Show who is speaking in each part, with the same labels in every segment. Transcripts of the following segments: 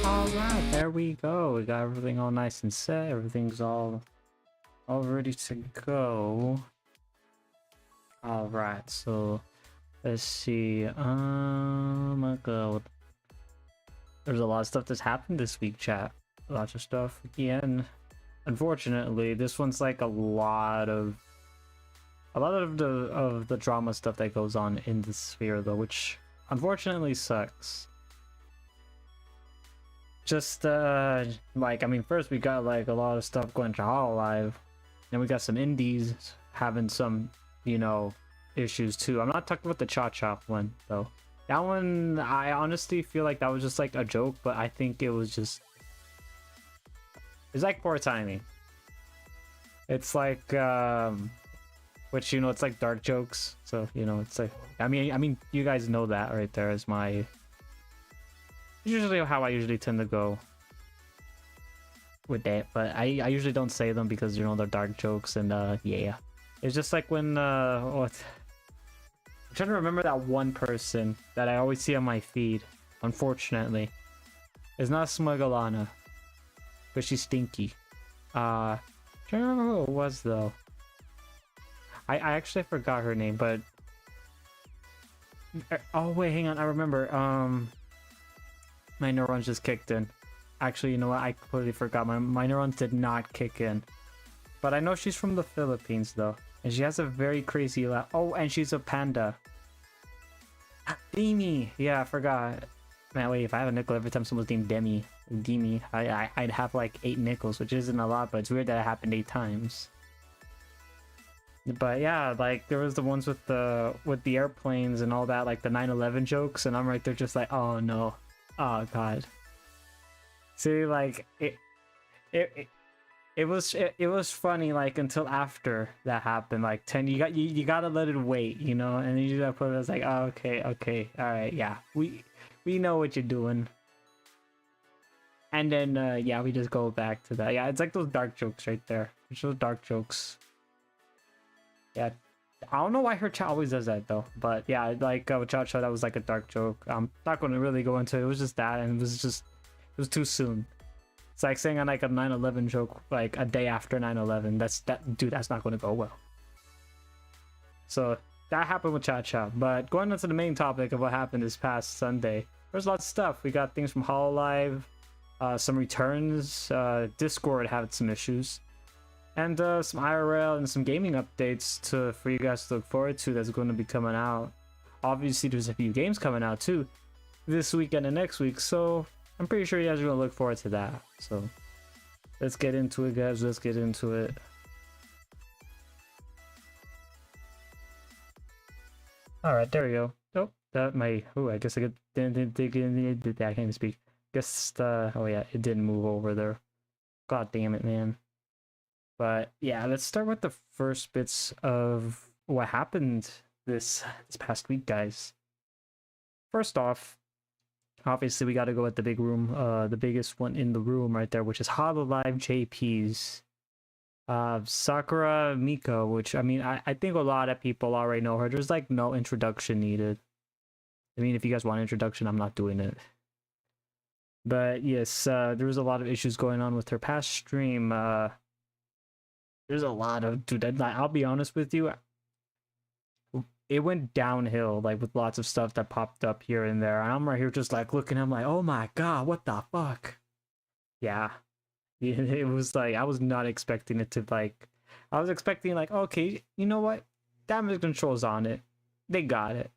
Speaker 1: Alright, there we go. We got everything all nice and set. Everything's all ready to go. Alright, so let's see. My god. There's a lot of stuff that's happened this week, chat. Lots of stuff again. Unfortunately, this one's like a lot of the drama stuff that goes on in the sphere though, which unfortunately sucks. Just like, I mean, first we got like a lot of stuff going to Hololive, then we got some indies having some, you know, issues too. I'm not talking about the Cha-Cha one though. That one, I honestly feel like that was just like a joke, but I think it was just, it's like poor timing. It's like which, you know, it's like dark jokes, so you know, it's like, I mean you guys know that right there is my usually how I usually tend to go with that, but I usually don't say them because, you know, they're dark jokes. And yeah, it's just like when I'm trying to remember that one person that I always see on my feed. Unfortunately, it's not Smugalana, but she's stinky. I'm trying to remember who it was though. I actually forgot her name, but oh wait, hang on, I remember. My neurons just kicked in. Actually, you know what? I completely forgot. My neurons did not kick in. But I know she's from the Philippines, though. And she has a very crazy laugh. Oh, and she's a panda. Demi! Yeah, I forgot. Man, wait, if I have a nickel every time someone's named Demi, I'd have like 8 nickels, which isn't a lot, but it's weird that it happened 8 times. But yeah, like, there was the ones with the airplanes and all that, like the 9/11 jokes, and I'm right there just like, oh no. Oh god. See, like it was funny like until after that happened. Like 10, you gotta let it wait, you know, and then you gotta put it as like, oh, okay, all right, yeah, we know what you're doing. And then yeah, we just go back to that. Yeah, it's like those dark jokes right there. It's those dark jokes. Yeah. I don't know why her chat always does that though, but yeah, like with Cha-Cha, that was like a dark joke. I'm not going to really go into it. It was just that, and it was too soon. It's like saying on like a 9/11 joke like a day after 9/11. Dude, that's not going to go well. So that happened with Cha-Cha. But going on to the main topic of what happened this past Sunday, there's lots of stuff. We got things from Hololive, some returns. Discord had some issues. And some IRL and some gaming updates for you guys to look forward to that's going to be coming out. Obviously, there's a few games coming out too this weekend and next week, so I'm pretty sure you guys are going to look forward to that. So let's get into it, guys. Let's get into it. Alright, there we go. Oh, that might... Oh, I guess I can't even speak. Guess, oh yeah, it didn't move over there. God damn it, man. But yeah, let's start with the first bits of what happened this past week, guys. First off, obviously we got to go at the big room, the biggest one in the room right there, which is Hololive JP's Sakura Miko, which I mean, I think a lot of people already know her. There's like no introduction needed. I mean, if you guys want an introduction, I'm not doing it. But yes, there was a lot of issues going on with her past stream. There's a lot of, dude, I'll be honest with you, it went downhill, like with lots of stuff that popped up here and there. And I'm right here just like looking, I'm like, oh my god, what the fuck? Yeah, it was like, I was not expecting it to like, I was expecting like, okay, you know what? Damage control's on it. They got it.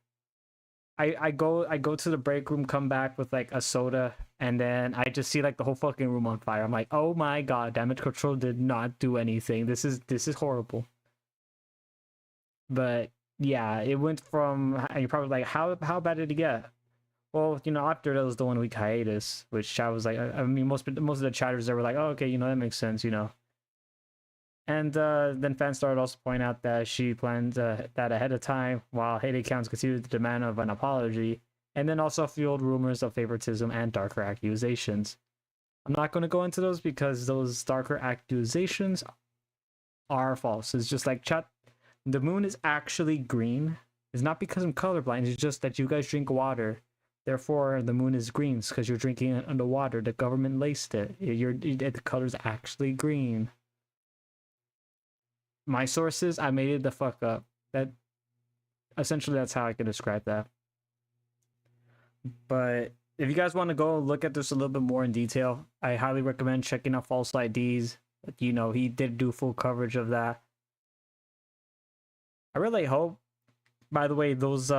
Speaker 1: I go to the break room, come back with like a soda, and then I just see like the whole fucking room on fire. I'm like, oh my god, damage control did not do anything. This is horrible. But yeah, it went from, and you're probably like, how bad did it get? Well, you know, after that was the 1 week hiatus, which I was like, I mean, most of the chatters there were like, oh, okay, you know, that makes sense, you know. And then fans started also pointing out that she planned that ahead of time, while hate accounts continued the demand of an apology, and then also fueled rumors of favoritism and darker accusations. I'm not going to go into those because those darker accusations are false. It's just like, chat, the moon is actually green. It's not because I'm colorblind, it's just that you guys drink water Therefore, the moon is green because you're drinking it underwater. The government laced it. The color's actually green. My sources, I made it the fuck up. That essentially that's how I can describe that. But if you guys want to go look at this a little bit more in detail, I highly recommend checking out False IDs. You know, he did do full coverage of that. I really hope, by the way, those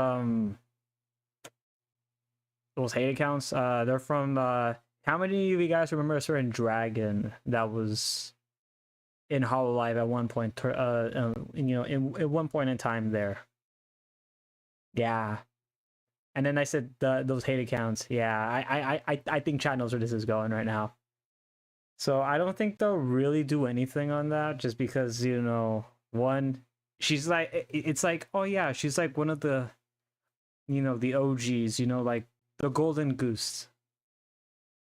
Speaker 1: hate accounts, they're from how many of you guys remember a certain dragon that was in Hololive at one point, you know, at one point in time there? Yeah. And then I said those hate accounts. Yeah, I think chat knows where this is going right now. So I don't think they'll really do anything on that, just because, you know, one, she's like, it's like, oh yeah, she's like one of the, you know, the OGs, you know, like the golden goose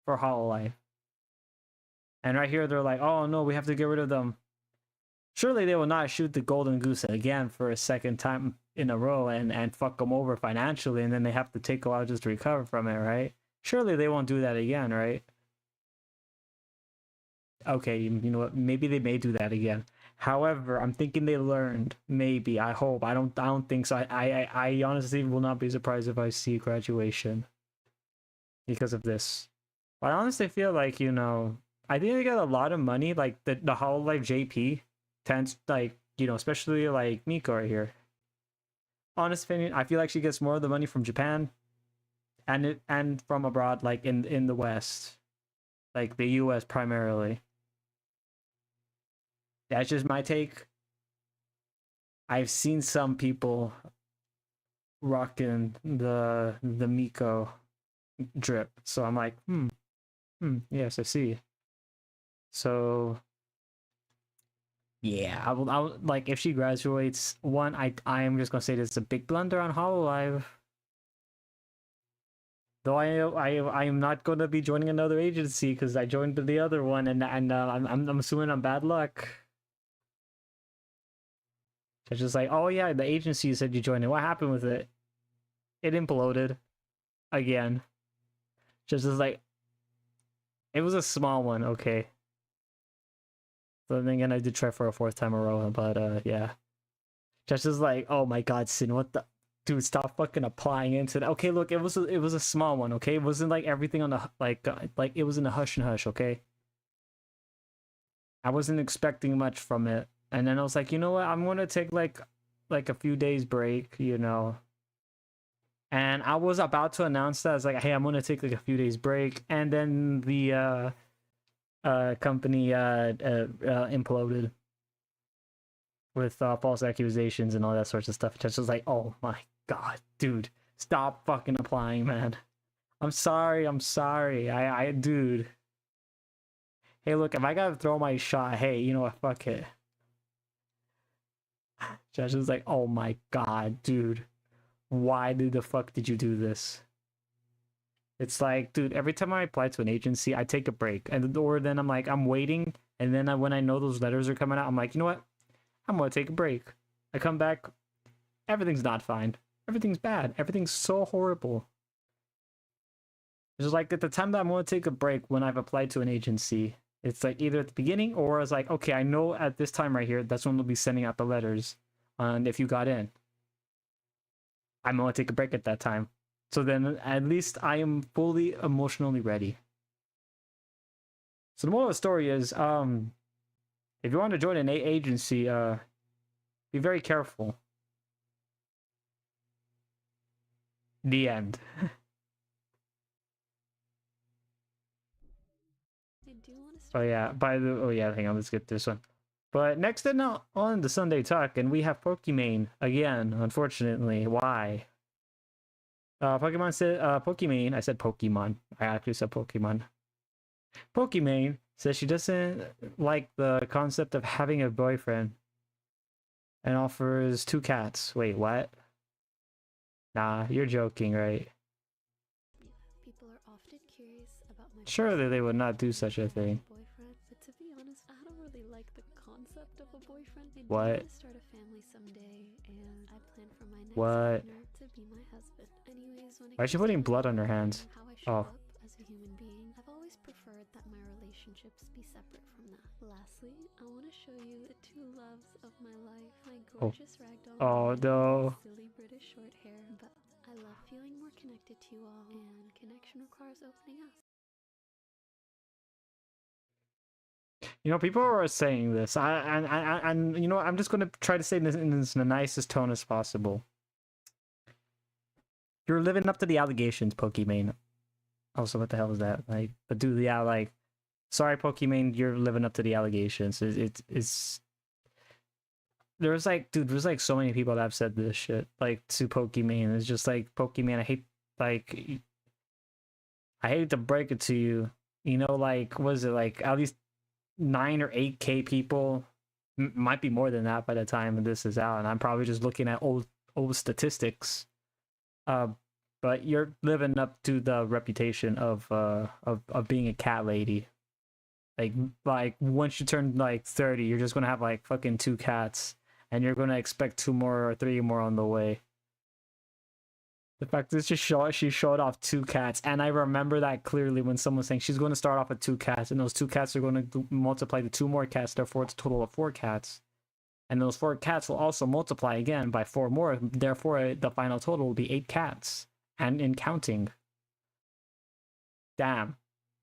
Speaker 1: for Hololive. And right here, they're like, oh no, we have to get rid of them. Surely they will not shoot the golden goose again for a second time in a row and fuck them over financially, and then they have to take a while just to recover from it, right? Surely they won't do that again, right? Okay, you know what? Maybe they may do that again. However, I'm thinking they learned. Maybe. I hope. I don't think so. I honestly will not be surprised if I see graduation because of this. But I honestly feel like, you know, I think they got a lot of money. Like the Hololive JP tends, like, you know, especially like Miko right here. Honest opinion, I feel like she gets more of the money from Japan and from abroad, like in the West, like the US primarily. That's just my take. I've seen some people rocking the Miko drip, so I'm like, yes, I see. So yeah, I will like, if she graduates, one, I am just gonna say this is a big blunder on Hololive. Though I am not gonna be joining another agency because I joined the other one, and I'm assuming I'm bad luck. It's just like, oh yeah, the agency said you joined it. What happened with it? It imploded again. Just as like, it was a small one, okay. So then again, I did try for a fourth time in a row, but yeah. Just as like, oh my god, Sin, what the, dude, stop fucking applying into that. Okay, look, it was a small one, okay. It wasn't like everything on the like it was in a hush and hush, okay. I wasn't expecting much from it. And then I was like, you know what? I'm gonna take like a few days break, you know. And I was about to announce that. I was like, hey, I'm gonna take like a few days break, and then the company imploded with false accusations and all that sorts of stuff. Just was like, oh my god, dude, stop fucking applying, man. I'm sorry. I dude. Hey, look, if I gotta throw my shot, hey, you know what? Fuck it. Judge was like, oh my god, dude. Why the fuck did you do this? It's like, dude, every time I apply to an agency, I take a break. Or then I'm like, I'm waiting. And then when I know those letters are coming out, I'm like, you know what? I'm gonna take a break. I come back, everything's not fine. Everything's bad. Everything's so horrible. It's just like at the time that I'm gonna take a break when I've applied to an agency, it's like either at the beginning or it's like, okay, I know at this time right here, that's when we'll be sending out the letters. And if you got in, I'm gonna take a break at that time. So then at least I am fully emotionally ready. So the moral of the story is, if you want to join an agency, be very careful. The end. Oh yeah, hang on, let's get this one. But next and on the Sunday Talk, and we have Pokimane again, unfortunately. Why? Pokemon said, Pokimane, I said Pokemon. I actually said Pokemon. Pokimane says she doesn't like the concept of having a boyfriend and offers 2 cats. Wait, what? Nah, you're joking, right?
Speaker 2: People are often curious about my
Speaker 1: Surely they would not do such a thing.
Speaker 2: boyfriend, but to be honest, I don't really like the concept of a boyfriend. I do
Speaker 1: What?
Speaker 2: want to start a family someday, and I plan for my next
Speaker 1: What?
Speaker 2: partner to be my husband. Anyways, when it
Speaker 1: Why is she
Speaker 2: comes to
Speaker 1: putting blood
Speaker 2: my
Speaker 1: on her
Speaker 2: life
Speaker 1: hands?
Speaker 2: and how I show
Speaker 1: Oh.
Speaker 2: up as a human being, I've always preferred that my relationships be separate from that. Lastly, I want to show you the two loves of my life, my gorgeous ragdoll
Speaker 1: Oh
Speaker 2: and
Speaker 1: no.
Speaker 2: silly British short hair, but I love feeling more connected to you all, and connection requires opening us.
Speaker 1: You know, people are saying this. And you know, I'm just gonna try to say this in the nicest tone as possible. You're living up to the allegations, Pokimane. Also, what the hell is that? Like, but dude, yeah, like, sorry, Pokimane, you're living up to the allegations. It's there's like, dude, there's like so many people that have said this shit, like, to Pokimane. It's just like, Pokimane, I hate to break it to you. You know, like, what is it, like, at least 9 or 8K people, might be more than that by the time this is out, and I'm probably just looking at old statistics. But you're living up to the reputation of being a cat lady. Like once you turn like 30, you're just gonna have like fucking 2 cats, and you're gonna expect 2 more or 3 more on the way. The fact that she showed off 2 cats, and I remember that clearly when someone was saying she's going to start off with 2 cats, and those 2 cats are going to multiply to 2 more cats, therefore it's a total of 4 cats. And those 4 cats will also multiply again by 4 more, therefore the final total will be 8 cats. And in counting. Damn.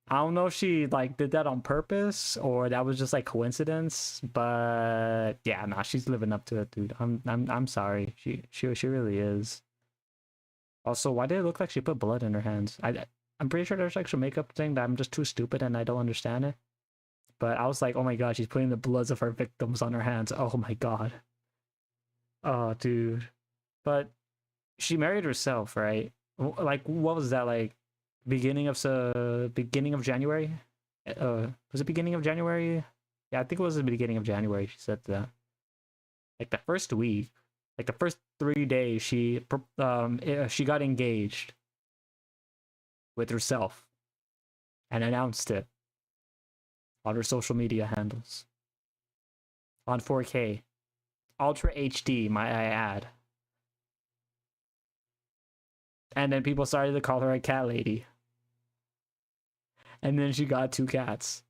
Speaker 1: I don't know if she like did that on purpose or that was just like coincidence, but yeah, nah, she's living up to it, dude. I'm sorry. She really is. Also, why did it look like she put blood in her hands? I'm pretty sure there's like some makeup thing that I'm just too stupid and I don't understand it. But I was like, oh my god, she's putting the bloods of her victims on her hands. Oh my god. Oh, dude. But she married herself, right? Like, what was that, like? Beginning of January? Was it beginning of January? Yeah, I think it was the beginning of January. She said that. Like the first week, like the first 3 days, she got engaged with herself and announced it on her social media handles on 4K, Ultra HD, might I add. And then people started to call her a cat lady. And then she got 2 cats.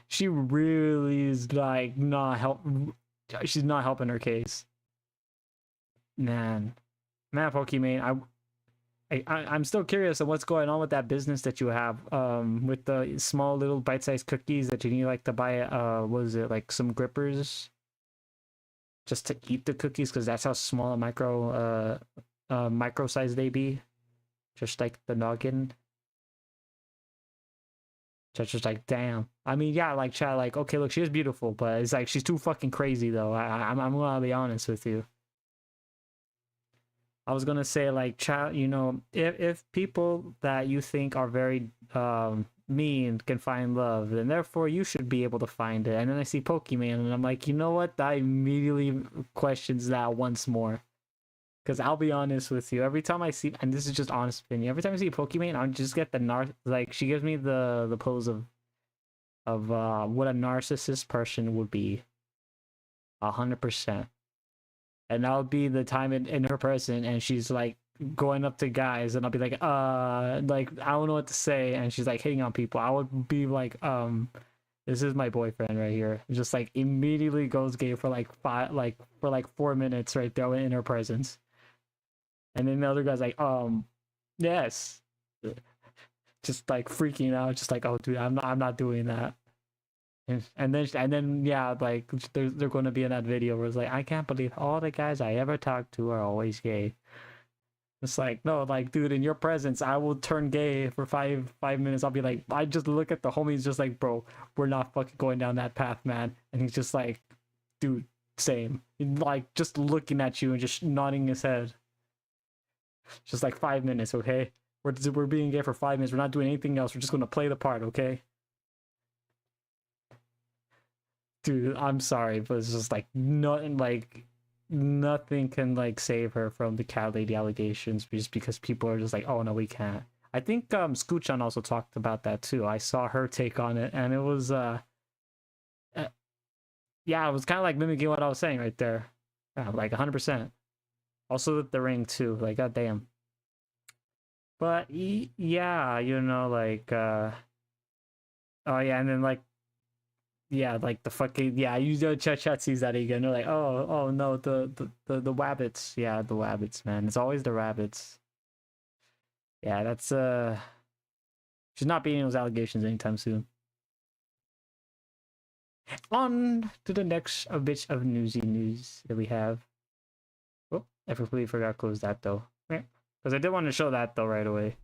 Speaker 1: She really is like she's not helping her case. Man, Pokimane, I'm still curious on what's going on with that business that you have, with the small little bite-sized cookies that you need like to buy, what is it, like some grippers just to eat the cookies, because that's how small a micro size they be, just like the noggin. Just like, damn. I mean, yeah, like, chat, like, okay, look, she is beautiful, but it's like she's too fucking crazy, though. I'm gonna be honest with you. I was gonna say, like, chat, you know, if people that you think are very mean can find love, then therefore you should be able to find it. And then I see Pokimane, and I'm like, you know what? That immediately questions that once more. Because I'll be honest with you, every time I see, and this is just honest opinion, every time I see Pokimane, I just get the like, she gives me the pose of what a narcissist person would be. 100%. And that'll be the time in her person, and she's like going up to guys, and I'll be like, I don't know what to say, and she's like hitting on people. I would be like, this is my boyfriend right here. Just like immediately goes gay for like 4 minutes right there in her presence. And then the other guy's like, yes. Just like freaking out, just like, oh dude, I'm not doing that. And then yeah, like they're going to be in that video where it's like, I can't believe all the guys I ever talked to are always gay. It's like, no, like, dude, in your presence, I will turn gay for five minutes. I'll be like, I just look at the homies, just like, bro, we're not fucking going down that path, man. And he's just like, dude, same. Like, just looking at you and just nodding his head. Just like 5 minutes, okay? We're being gay for 5 minutes. We're not doing anything else. We're just gonna play the part, okay? Dude, I'm sorry, but it's just like nothing. Like, nothing can like save her from the cat lady allegations, just because people are just like, oh no, we can't. I think Scooch-on also talked about that too. I saw her take on it, and it was uh yeah, it was kind of like mimicking what I was saying right there. Yeah, like 100%. Also with the ring too, like goddamn. But yeah, you know, like oh yeah, and then like yeah, like the fucking yeah, you know, chat sees that again. They're like, oh no, the wabbits, yeah, the wabbits, man. It's always the rabbits. Yeah, that's she's not beating those allegations anytime soon. On to the next bit of newsy news that we have. Oh, I completely forgot to close that though. Because I did want to show that though right away.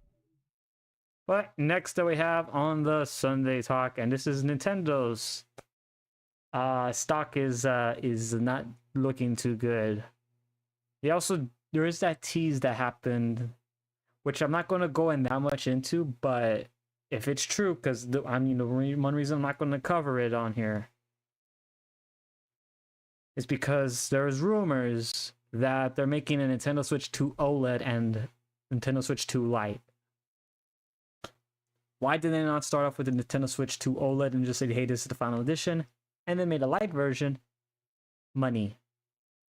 Speaker 1: But next that we have on the Sunday talk, and this is Nintendo's stock is not looking too good. They also there is that tease that happened, which I'm not gonna go in that much into, but if it's true, because I mean the one reason I'm not gonna cover it on here is because there's rumors that they're making a Nintendo Switch 2 OLED and Nintendo Switch 2 Lite. Why did they not start off with the Nintendo Switch 2 OLED and just say, hey, this is the final edition, and then made a Lite version? Money.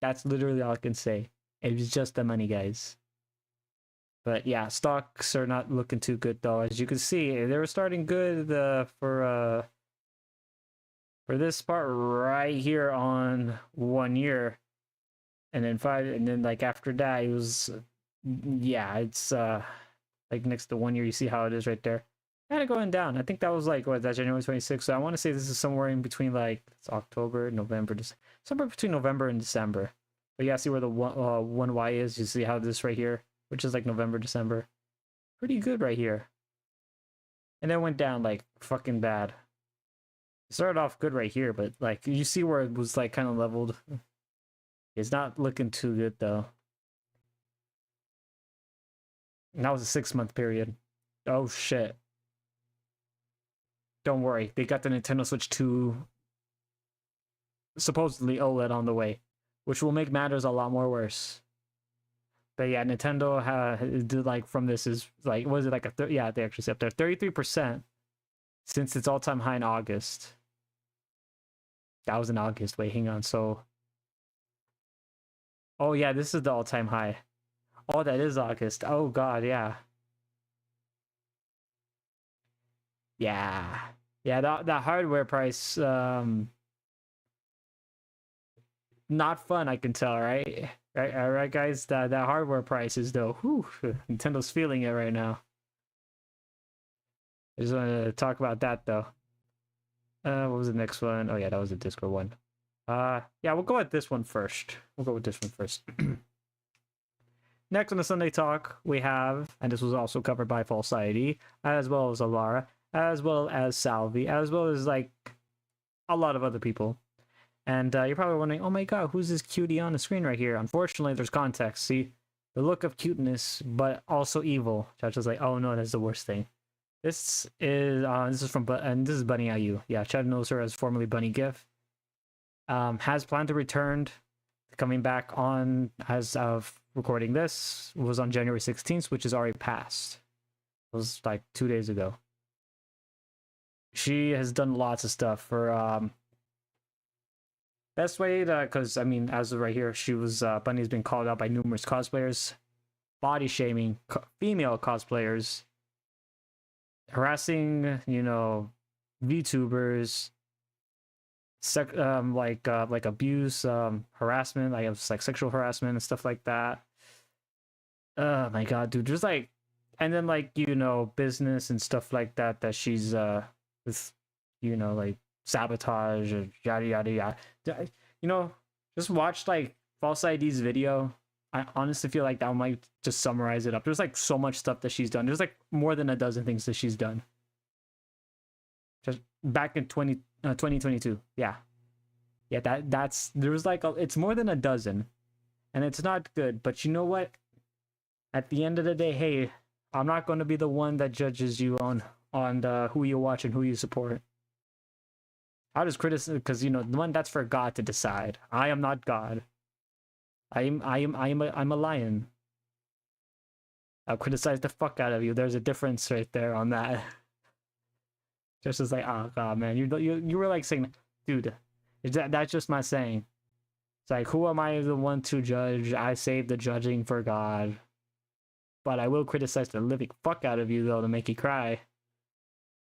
Speaker 1: That's literally all I can say. It was just the money, guys. But yeah, stocks are not looking too good though. As you can see, they were starting good for this part right here on 1 year, and then 5, and then like after that it was yeah, it's like next to 1 year, you see how it is right there. Kind of going down. I think that was like what, that January 26th. So I want to say this is somewhere in between, like it's October, November, somewhere between November and December. But yeah, see where the 1Y is. You see how this right here, which is like November, December, pretty good right here, and then went down like fucking bad. It started off good right here, but like you see where it was like kind of leveled. It's not looking too good though. And that was a 6-month period. Oh shit. Don't worry, they got the Nintendo Switch 2 supposedly OLED on the way, which will make matters a lot more worse. But yeah, Nintendo did like from this is like, was it like yeah, they actually said up there 33% since its all-time high in August. That was in August. Wait, hang on. So, oh yeah, this is the all-time high. Oh, that is August. Oh god, yeah. Yeah. Yeah, that hardware price, not fun, I can tell, right? Right, all right, guys. That hardware price is though. Whew, Nintendo's feeling it right now. I just want to talk about that though. What was the next one? Oh yeah, that was the Discord one. Yeah, we'll go with this one first. We'll go with this one first. Next on the Sunday Talk, we have, and this was also covered by False ID, as well as Alara, as well as Salvi, as well as like a lot of other people. And you're probably wondering, oh my god, who's this cutie on the screen right here? Unfortunately, there's context. See, the look of cuteness, but also evil. Chad was like, oh no, that's the worst thing. This is from, and this is Bunny IU. Yeah, Chad knows her as formerly Bunny GIF. Has planned to return, coming back on as of recording this, was on January 16th, which is already passed. It was like 2 days ago. She has done lots of stuff for best way to, because I mean, as of right here, she was Bunny's been called out by numerous cosplayers, body shaming female cosplayers, harassing, you know, VTubers, like abuse, harassment, like sexual harassment and stuff like that. Oh my god, dude, just like, and then like, you know, business and stuff like that she's with, you know, like sabotage or yada yada yada. You know, just watch like False ID's video. I honestly feel like that might just summarize it up. There's like so much stuff that she's done. There's like more than a dozen things that she's done. Just back in 2022. Yeah. Yeah, that's there was like it's more than a dozen. And it's not good, but you know what? At the end of the day, hey, I'm not going to be the one that judges you on who you watch and who you support. I'll just criticize, because, you know, the one that's for God to decide. I am not God. I'm a lion. I'll criticize the fuck out of you. There's a difference right there on that. Just as like, oh god, man, you were like saying, dude, that's just my saying. It's like, who am I the one to judge? I save the judging for God. But I will criticize the living fuck out of you though to make you cry.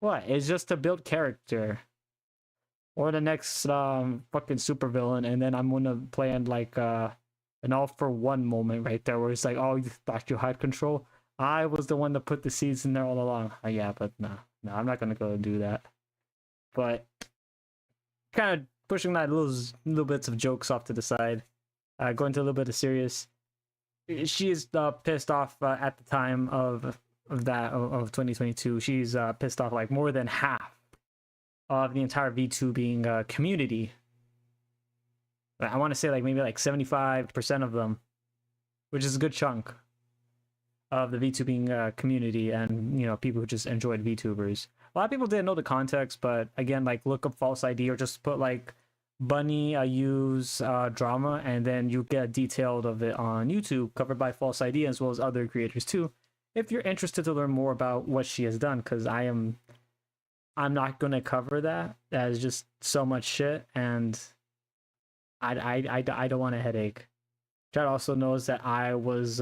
Speaker 1: What? It's just to build character. Or the next fucking supervillain, and then I'm gonna plan like an all for one moment right there where it's like, oh, you thought you had control? I was the one that put the seeds in there all along. Yeah, but no, I'm not gonna go do that. But kind of pushing that little bits of jokes off to the side, going to a little bit of serious. She is pissed off at the time of 2022. She's pissed off like more than half of the entire VTubing community. I want to say like maybe like 75% of them, which is a good chunk of the VTubing community, and you know, people who just enjoyed VTubers. A lot of people didn't know the context, but again, like look up false ID or just put like Bunny use drama, and then you get detailed of it on YouTube covered by false ID as well as other creators too, if you're interested to learn more about what she has done, because I'm not gonna cover that. That is just so much shit, and I don't want a headache. Chad also knows that I was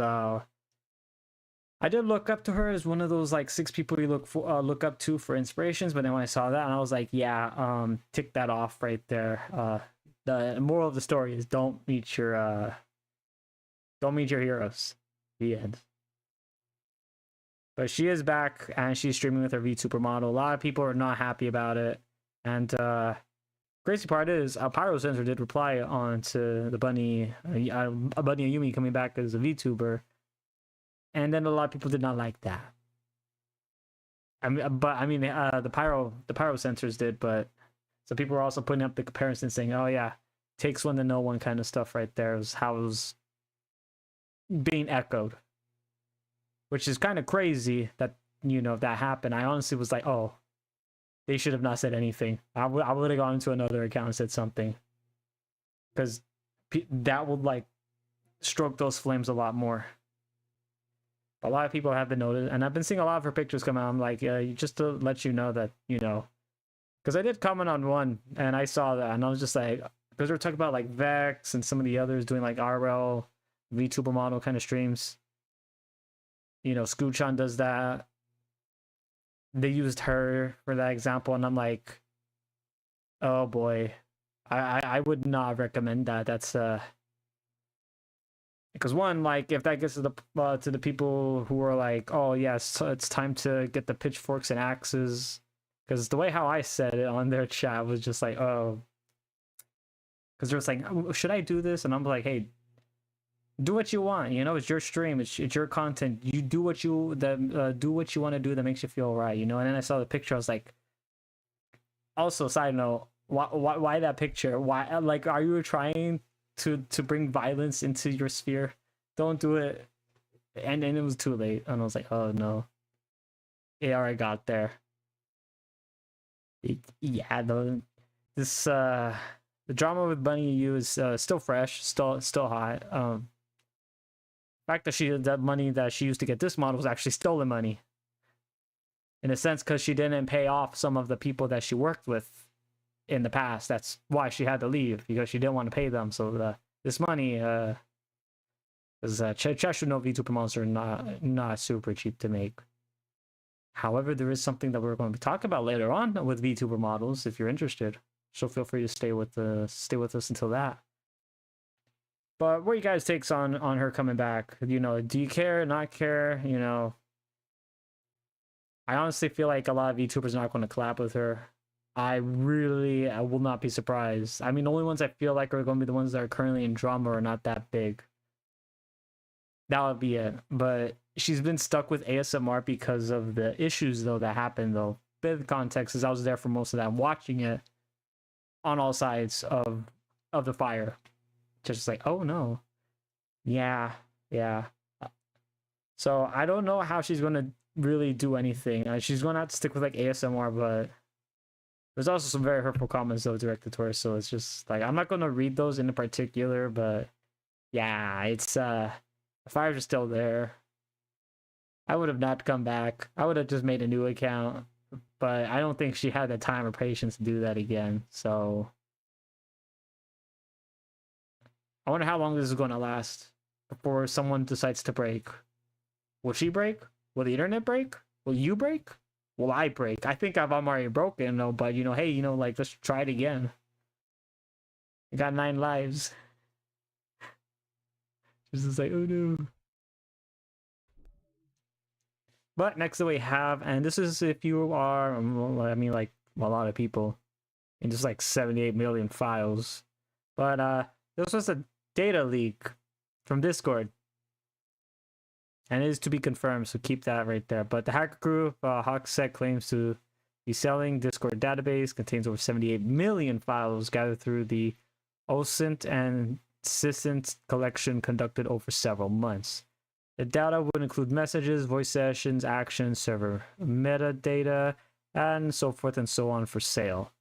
Speaker 1: I did look up to her as one of those like 6 people you look up to for inspirations, but then when I saw that, and I was like, yeah, tick that off right there. The moral of the story is don't meet your heroes. The end. But she is back and she's streaming with her VTuber model. A lot of people are not happy about it, and crazy part is Pyro Sensor did reply on to the Bunny Ayumi coming back as a VTuber. And then a lot of people did not like that. I mean, the pyro sensors did, but some people were also putting up the comparison, saying, "Oh yeah, takes one to know one" kind of stuff. Right there is how it was being echoed, which is kind of crazy that that happened. I honestly was like, "Oh, they should have not said anything." I would have gone to another account and said something, because that would like stroke those flames a lot more. A lot of people have been noticed, and I've been seeing a lot of her pictures come out. I'm like, just to let you know that, because I did comment on one, and I saw that, and I was just like, because we're talking about like Vex and some of the others doing like RL, VTuber model kind of streams. Scoochan does that. They used her for that example, and I'm like, oh boy, I would not recommend that. That's because one, like, if that gets to the people who are like, oh yes, it's time to get the pitchforks and axes, because the way how I said it on their chat was just like, oh, because they're just like, oh, should I do this? And I'm like, hey, do what you want. It's your stream, it's your content. You do what you want to do that makes you feel right. And then I saw the picture. I was like, also, side note, why that picture? Why, like, are you trying to bring violence into your sphere? Don't do it. And it was too late, and I was like, oh no, it already got there. Yeah, the drama with Bunny U is still fresh, still hot. The fact that that money that she used to get this model was actually stolen money, in a sense, because she didn't pay off some of the people that she worked with in the past. That's why she had to leave, because she didn't want to pay them. So this money, because Chad should know VTuber models are not super cheap to make. However, there is something that we're going to be talking about later on with VTuber models. If you're interested, so feel free to stay with us until that. But what are you guys' takes on her coming back? Do you care, not care? I honestly feel like a lot of VTubers are not going to collab with her. I will not be surprised. I mean, the only ones I feel like are going to be the ones that are currently in drama or not that big. That would be it. But she's been stuck with ASMR because of the issues, though, that happened, though. Bit of context is I was there for most of that, watching it on all sides of the fire. Just like, oh no. Yeah. So I don't know how she's going to really do anything. She's going to have to stick with like ASMR, but there's also some very hurtful comments though directed to her, so it's just like, I'm not going to read those in particular, but Yeah, it's the fires are still there. I would have not come back. I would have just made a new account, but I don't think she had the time or patience to do that again. So I wonder how long this is going to last before someone decides to break. Will she break? Will the internet break? Will you break? Will I break? I think I'm already broken, though. But hey, like let's try it again. I got 9 lives. This is like, oh no. But next we have, and this is if you are, I mean, like a lot of people, and just like 78 million files. But this was a data leak from Discord, and it is to be confirmed, so keep that right there. But the hacker group, HawkSec, claims to be selling Discord database, contains over 78 million files gathered through the OSINT and SysINT collection conducted over several months. The data would include messages, voice sessions, actions, server metadata, and so forth and so on for sale.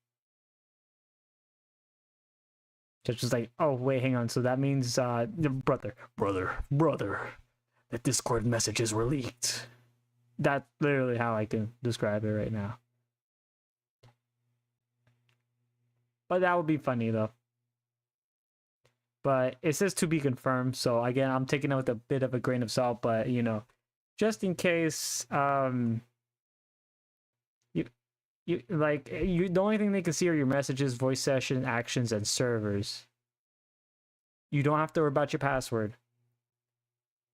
Speaker 1: Just was like, oh wait, hang on. So that means, brother, the Discord messages were leaked. That's literally how I can describe it right now. But that would be funny though. But it says to be confirmed, so again, I'm taking it with a bit of a grain of salt, but just in case, the only thing they can see are your messages, voice session, actions, and servers. You don't have to worry about your password.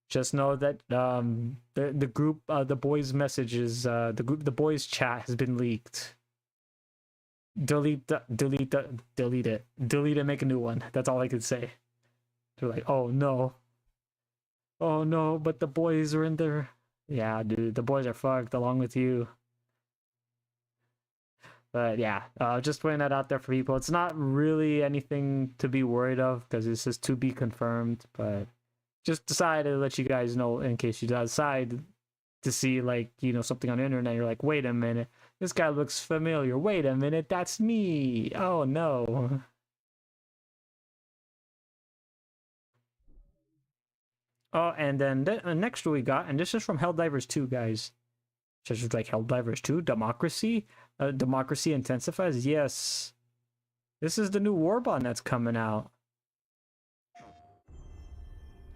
Speaker 1: Just know that the group, the boys' messages, the boys' chat has been leaked. Delete it, make a new one. That's all I can say. They're like, oh no, but the boys are in there. Yeah, dude, the boys are fucked along with you. But yeah, just putting that out there for people. It's not really anything to be worried of because this is to be confirmed, but just decided to let you guys know in case you decide to see something on the internet. You're like, wait a minute, this guy looks familiar. Wait a minute, that's me. Oh no. Oh, and then next we got, and this is from Helldivers 2, guys. Such as like Helldivers 2, Democracy. Democracy intensifies. Yes, this is the new Warbond that's coming out. I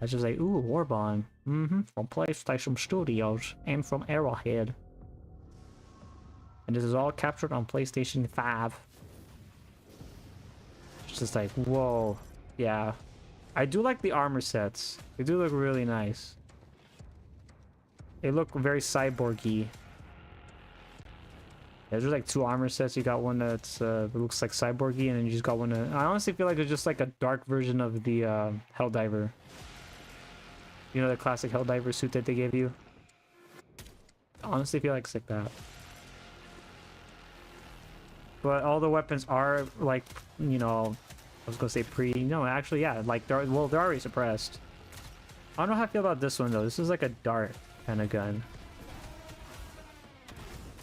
Speaker 1: was just like, ooh, Warbond. From PlayStation Studios and from Arrowhead. And this is all captured on PlayStation 5. It's just like, whoa. Yeah. I do like the armor sets. They do look really nice. They look very cyborgy. Yeah, there's like 2 armor sets. You got one that's looks like cyborgy, and then you just got one that... I honestly feel like it's just like a dark version of the Helldiver. You know, the classic Helldiver suit that they gave you? I honestly feel like it's like that. But all the weapons are like, I was gonna say no, actually, yeah, like they're already suppressed. I don't know how I feel about this one though. This is like a dart kind of gun.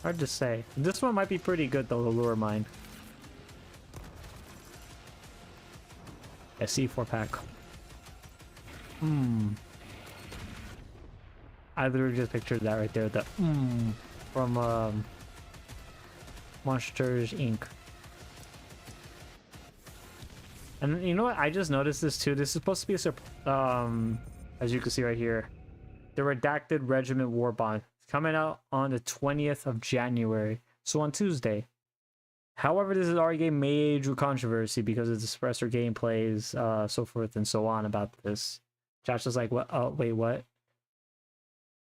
Speaker 1: Hard to say. This one might be pretty good though, the lure mine. A C4 pack. I literally just pictured that right there. The from Monsters Inc. And you know what? I just noticed this too. This is supposed to be a as you can see right here, the Redacted Regiment Warbond coming out on the 20th of January, so on Tuesday. However, this has already gained major controversy because of the suppressor gameplays, so forth and so on about this. Josh was like, "What? Oh, wait, what?"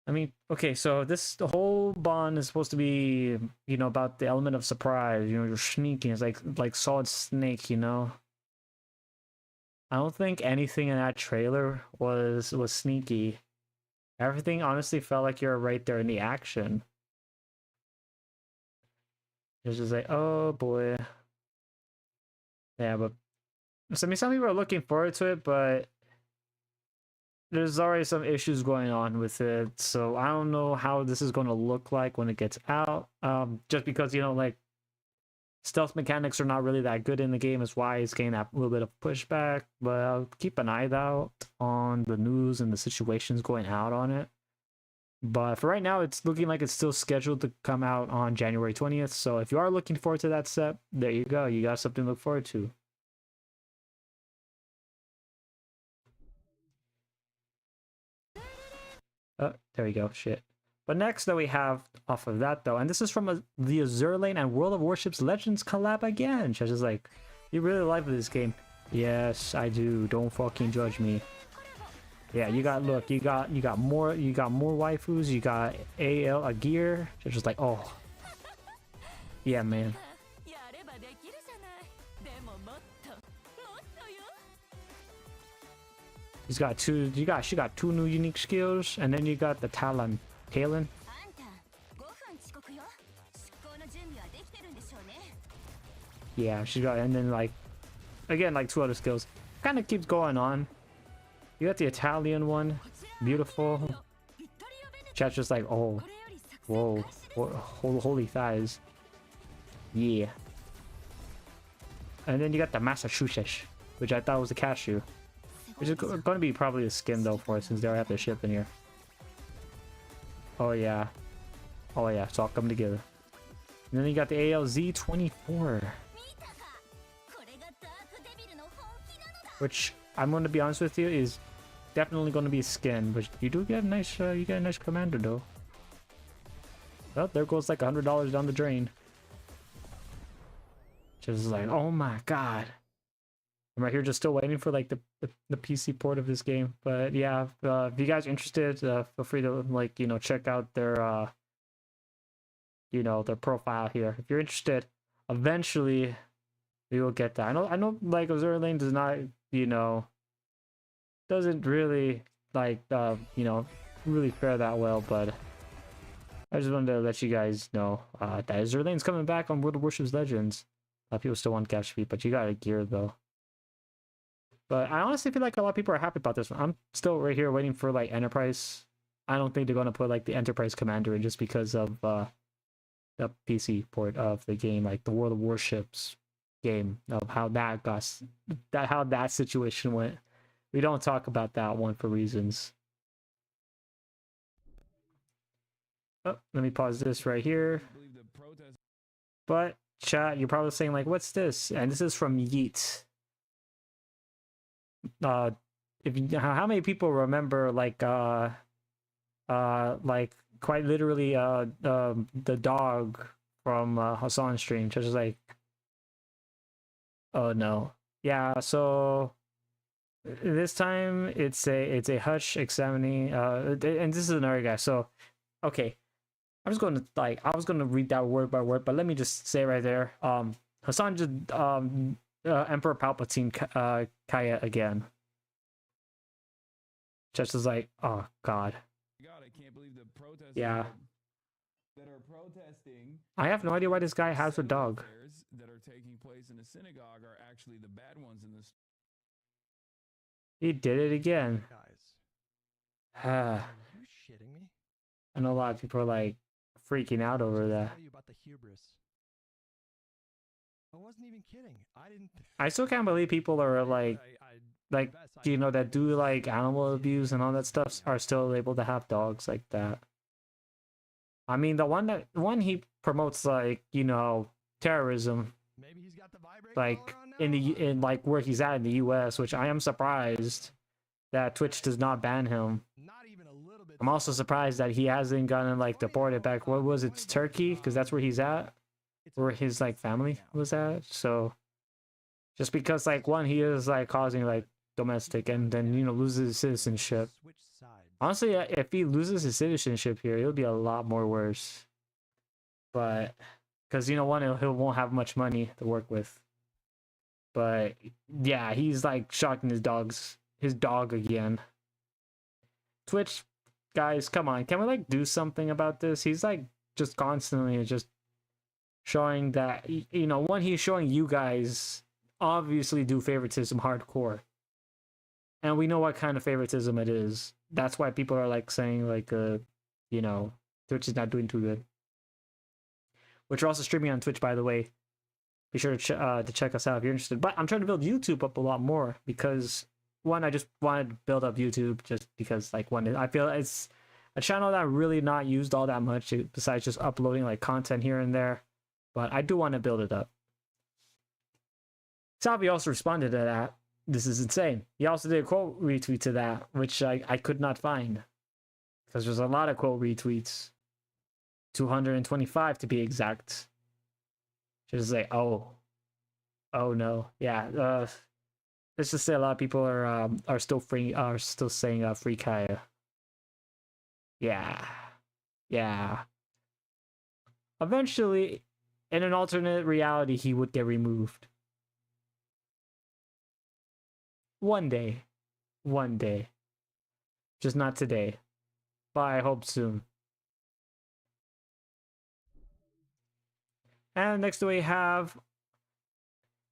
Speaker 1: I mean, okay, so the whole bond is supposed to be, about the element of surprise. You're sneaking. It's like Solid Snake, I don't think anything in that trailer was sneaky. Everything honestly felt like you're right there in the action. It's just like, oh boy. Yeah, but I mean, some people are looking forward to it, but there's already some issues going on with it, so I don't know how this is going to look like when it gets out. Just because, Stealth mechanics are not really that good in the game, is why it's getting that little bit of pushback. But I'll keep an eye out on the news and the situations going out on it. But for right now, it's looking like it's still scheduled to come out on January 20th. So if you are looking forward to that set, there you go. You got something to look forward to. Oh, there you go. Shit. But next that we have off of that though, and this is from the Azure Lane and World of Warships Legends collab again. She's just like, you really like this game. Yes, I do. Don't fucking judge me. Yeah, you got more waifus. You got a gear. She's just like, oh, yeah, man. She got two new unique skills, and then you got the Talon. Yeah, she got, and then like, again, like 2 other skills. Kind of keeps going on. You got the Italian one, beautiful. Chat's just like, oh, whoa, holy thighs. Yeah. And then you got the Massachusetts, which I thought was the cashew. Which is going to be probably a skin though for it, since they have their ship in here. Oh yeah. Oh yeah, it's all coming together. And then you got the ALZ-24. Which, I'm going to be honest with you, is definitely going to be a skin. But you do get a nice, commander though. Well, there goes like $100 down the drain. Just like, oh my god. I'm right here just still waiting for like the PC port of this game. But yeah, if you guys are interested, feel free to like, check out their their profile here. If you're interested, eventually we will get that. I know like Azure Lane does not, doesn't really like really fare that well, but I just wanted to let you guys know that Azure Lane's coming back on World of Warships Legends. A lot of people still want cash feet, but you got a gear though. But I honestly feel like a lot of people are happy about this one. I'm still right here waiting for like Enterprise. I don't think they're gonna put like the Enterprise Commander in just because of the PC port of the game, like the World of Warships game, of how that situation went. We don't talk about that one for reasons. Oh, let me pause this right here. But chat, you're probably saying like, what's this? And this is from Yeet. How many people remember like quite literally the dog from Hassan's stream, just like, oh no, yeah. So this time it's a Hutch examining, and this is another guy. So okay, I was going to read that word by word, but let me just say right there, Hassan just Emperor Palpatine Kaya again. Just as like, oh god.
Speaker 3: God, I can't believe the protesters
Speaker 1: Yeah.
Speaker 3: that are protesting.
Speaker 1: I have no idea why this guy has a dog.
Speaker 3: That are taking place in a synagogue are actually the bad ones in this.
Speaker 1: He did it again.
Speaker 4: Guys, are you shitting me?
Speaker 1: I know a lot of people are like freaking out over that.
Speaker 4: Tell you about the hubris. I wasn't even kidding. I didn't.
Speaker 1: I still can't believe people are like that do like animal abuse and all that stuff are still able to have dogs like that. I mean, the one he promotes like terrorism,
Speaker 4: Maybe he's got the vibrator
Speaker 1: like
Speaker 4: going on now?
Speaker 1: in like where he's at in the U.S., which I am surprised that Twitch does not ban him.
Speaker 4: Not even a little bit.
Speaker 1: I'm also surprised that he hasn't gotten like deported back. What was it, Turkey? Because that's where he's at, where his like family was at. So just because like one, he is like causing like domestic, and then loses his citizenship.
Speaker 4: Switch sides.
Speaker 1: Honestly, if he loses his citizenship here, it'll be a lot more worse. But because one, he won't have much money to work with. But yeah, he's like shocking his dog again. Twitch guys, come on, can we like do something about this? He's like just constantly just showing that one, he's showing you guys obviously do favoritism hardcore, and we know what kind of favoritism it is. That's why people are like saying like Twitch is not doing too good, which are also streaming on Twitch, by the way. be sure to check us out if you're interested. But I'm trying to build YouTube up a lot more because one, I just wanted to build up YouTube just because like one, I feel it's a channel that I'm really not used all that much besides just uploading like content here and there. But I do want to build it up. Salvi also responded to that. This is insane. He also did a quote retweet to that, which I could not find. Because there's a lot of quote retweets. 225 to be exact. Just like, oh no. Yeah, let's just say a lot of people are still saying free Heya. Yeah. Eventually, in an alternate reality, he would get removed. One day. Just not today. But I hope soon. And next we have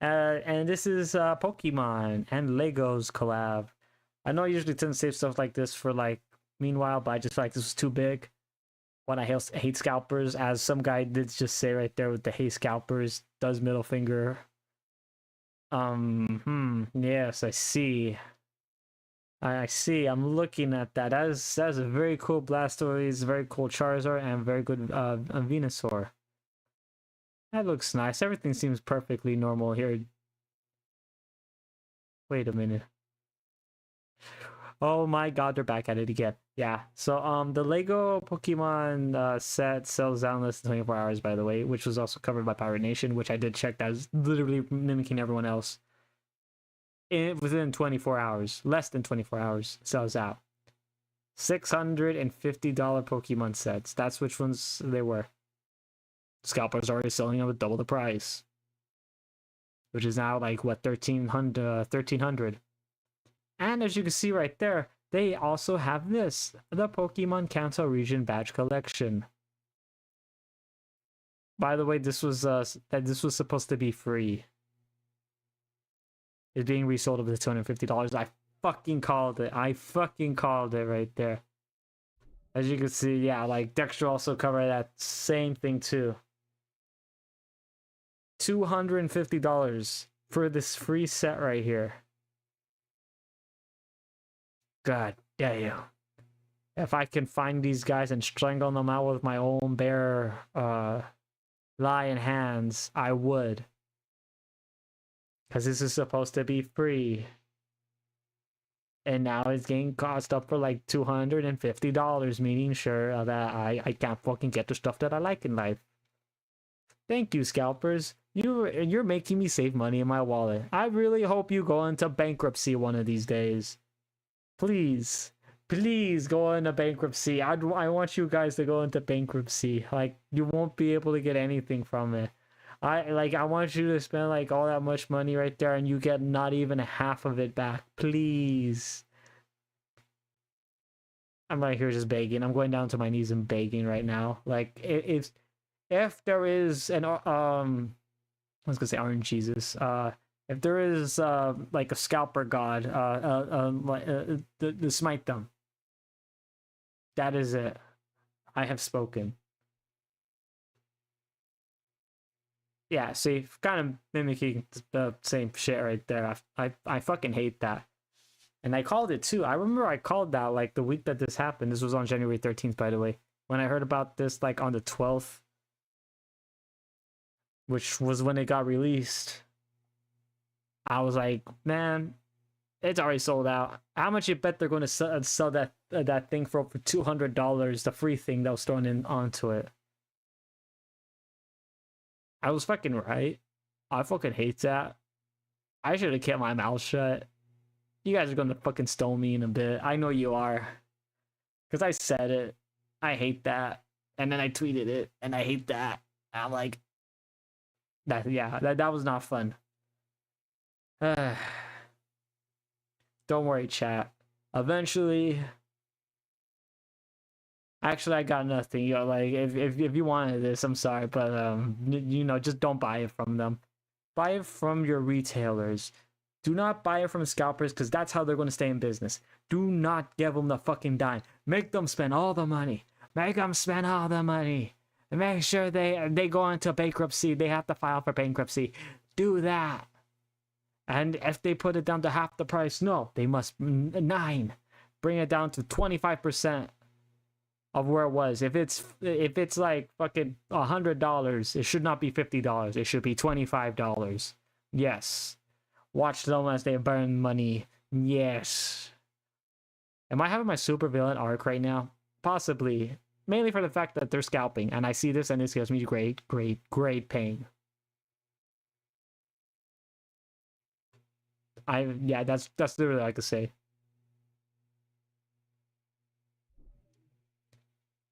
Speaker 1: and this is Pokemon and Legos collab. I know I usually tend to save stuff like this for like meanwhile, but I just feel like this was too big. When I hate scalpers, as some guy did just say right there with the hate scalpers, does middle finger. Yes, I see. I see. I'm looking at that. That's a very cool Blastoise, very cool Charizard, and very good Venusaur. That looks nice. Everything seems perfectly normal here. Wait a minute. Oh my god, they're back at it again. Yeah. So the Lego Pokemon set sells out in less than 24 hours, by the way, which was also covered by Pirate Nation, which I did check. That was literally mimicking everyone else. Within 24 hours, less than 24 hours, sells out. $650 Pokemon sets. That's which ones they were. Scalper's already selling them at double the price, which is now like what, 1300. And as you can see right there, they also have this, the Pokemon Kanto Region Badge Collection. By the way, this was supposed to be free. It's being resold over $250. I fucking called it. I fucking called it right there. As you can see, yeah, like Dexter also covered that same thing too. $250 for this free set right here. God damn. If I can find these guys and strangle them out with my own bare lion hands, I would. Because this is supposed to be free. And now it's getting cost up for like $250, meaning sure that I can't fucking get the stuff that I like in life. Thank you, scalpers. You're making me save money in my wallet. I really hope you go into bankruptcy one of these days. Please go into bankruptcy. I want you guys to go into bankruptcy. Like, you won't be able to get anything from it. I want you to spend like all that much money right there and you get not even half of it back. Please. I'm right here just begging. I'm going down to my knees and begging right now. Like, if there is an I was gonna say Orange Jesus. If there is like a scalper god, the smite them. That is it. I have spoken. Yeah, see, kind of mimicking the same shit right there. I fucking hate that. And I called it too. I remember I called that like the week that this happened. This was on January 13th, by the way. When I heard about this like on the 12th, which was when it got released, I was like, man, it's already sold out. How much you bet they're going to sell that thing for over $200, the free thing that was thrown in onto it? I was fucking right. I fucking hate that. I should have kept my mouth shut. You guys are going to fucking stone me in a bit. I know you are. Because I said it. I hate that. And then I tweeted it. And I hate that. And I'm like, that was not fun. Don't worry, chat. Eventually... Actually, I got nothing. You know, like if you wanted this, I'm sorry, but you know, just don't buy it from them. Buy it from your retailers. Do not buy it from scalpers, because that's how they're going to stay in business. Do not give them the fucking dime. Make them spend all the money. Make them spend all the money. and make sure they go into bankruptcy. They have to file for bankruptcy. Do that. And if they put it down to half the price, no, they must 9. Bring it down to 25% of where it was. If it's like fucking $100, it should not be $50. It should be $25. Yes. Watch them as they burn money. Yes. Am I having my super villain arc right now? Possibly. Mainly for the fact that they're scalping, and I see this and this gives me great pain. Yeah, that's literally all I could say.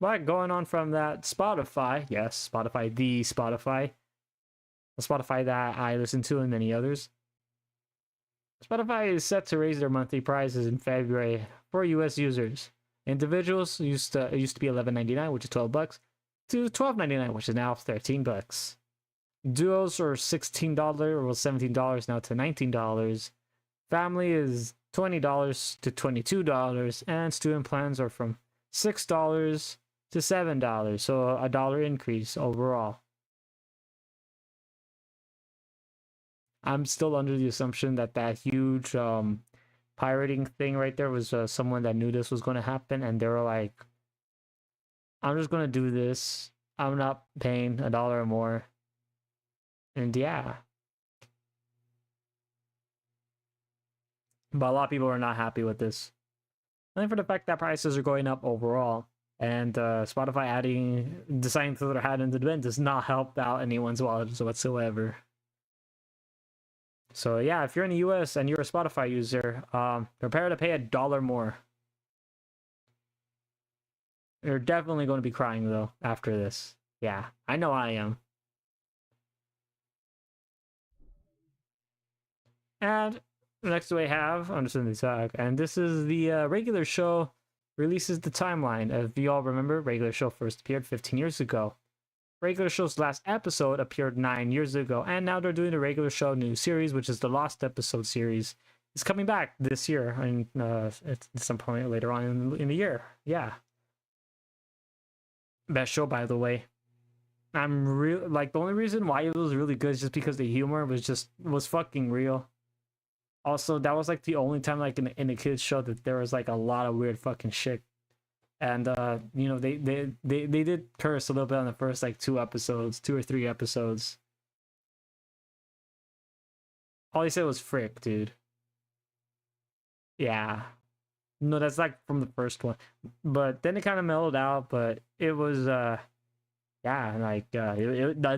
Speaker 1: But going on from that, Spotify, yes, Spotify, the Spotify that I listen to and many others. Spotify is set to raise their monthly prices in February for US users. Individuals it used to be $11.99, which is $12, to $12.99, which is now $13. Duos are $16 or $17 now to $19. Family is $20 to $22, and student plans are from $6 to $7, so a dollar increase overall. I'm still under the assumption that huge pirating thing right there was someone that knew this was going to happen, and they were like, I'm just going to do this. I'm not paying $1 or more. And yeah. But a lot of people are not happy with this. Only for the fact that prices are going up overall. And Spotify deciding to throw their hat into the wind does not help out anyone's wallets whatsoever. So yeah, if you're in the US and you're a Spotify user, prepare to pay $1 more. You're definitely going to be crying though after this. Yeah, I know I am. And next we have, I'm just in the talk, and this is the regular show releases the timeline. If you all remember, regular show first appeared 15 years ago. Regular show's last episode appeared 9 years ago, and now they're doing the regular show new series, which is the Lost Episode series. It's coming back this year, and at some point later on in the year. Yeah. Best show, by the way. I'm real like the only reason why it was really good is just because the humor was fucking real. Also, that was like the only time like in a kids show that there was like a lot of weird fucking shit. And you know, they did curse a little bit on the first like 2 or 3 episodes. All he said was frick, dude. Yeah. No, that's like from the first one. But then it kind of mellowed out, but it was yeah, like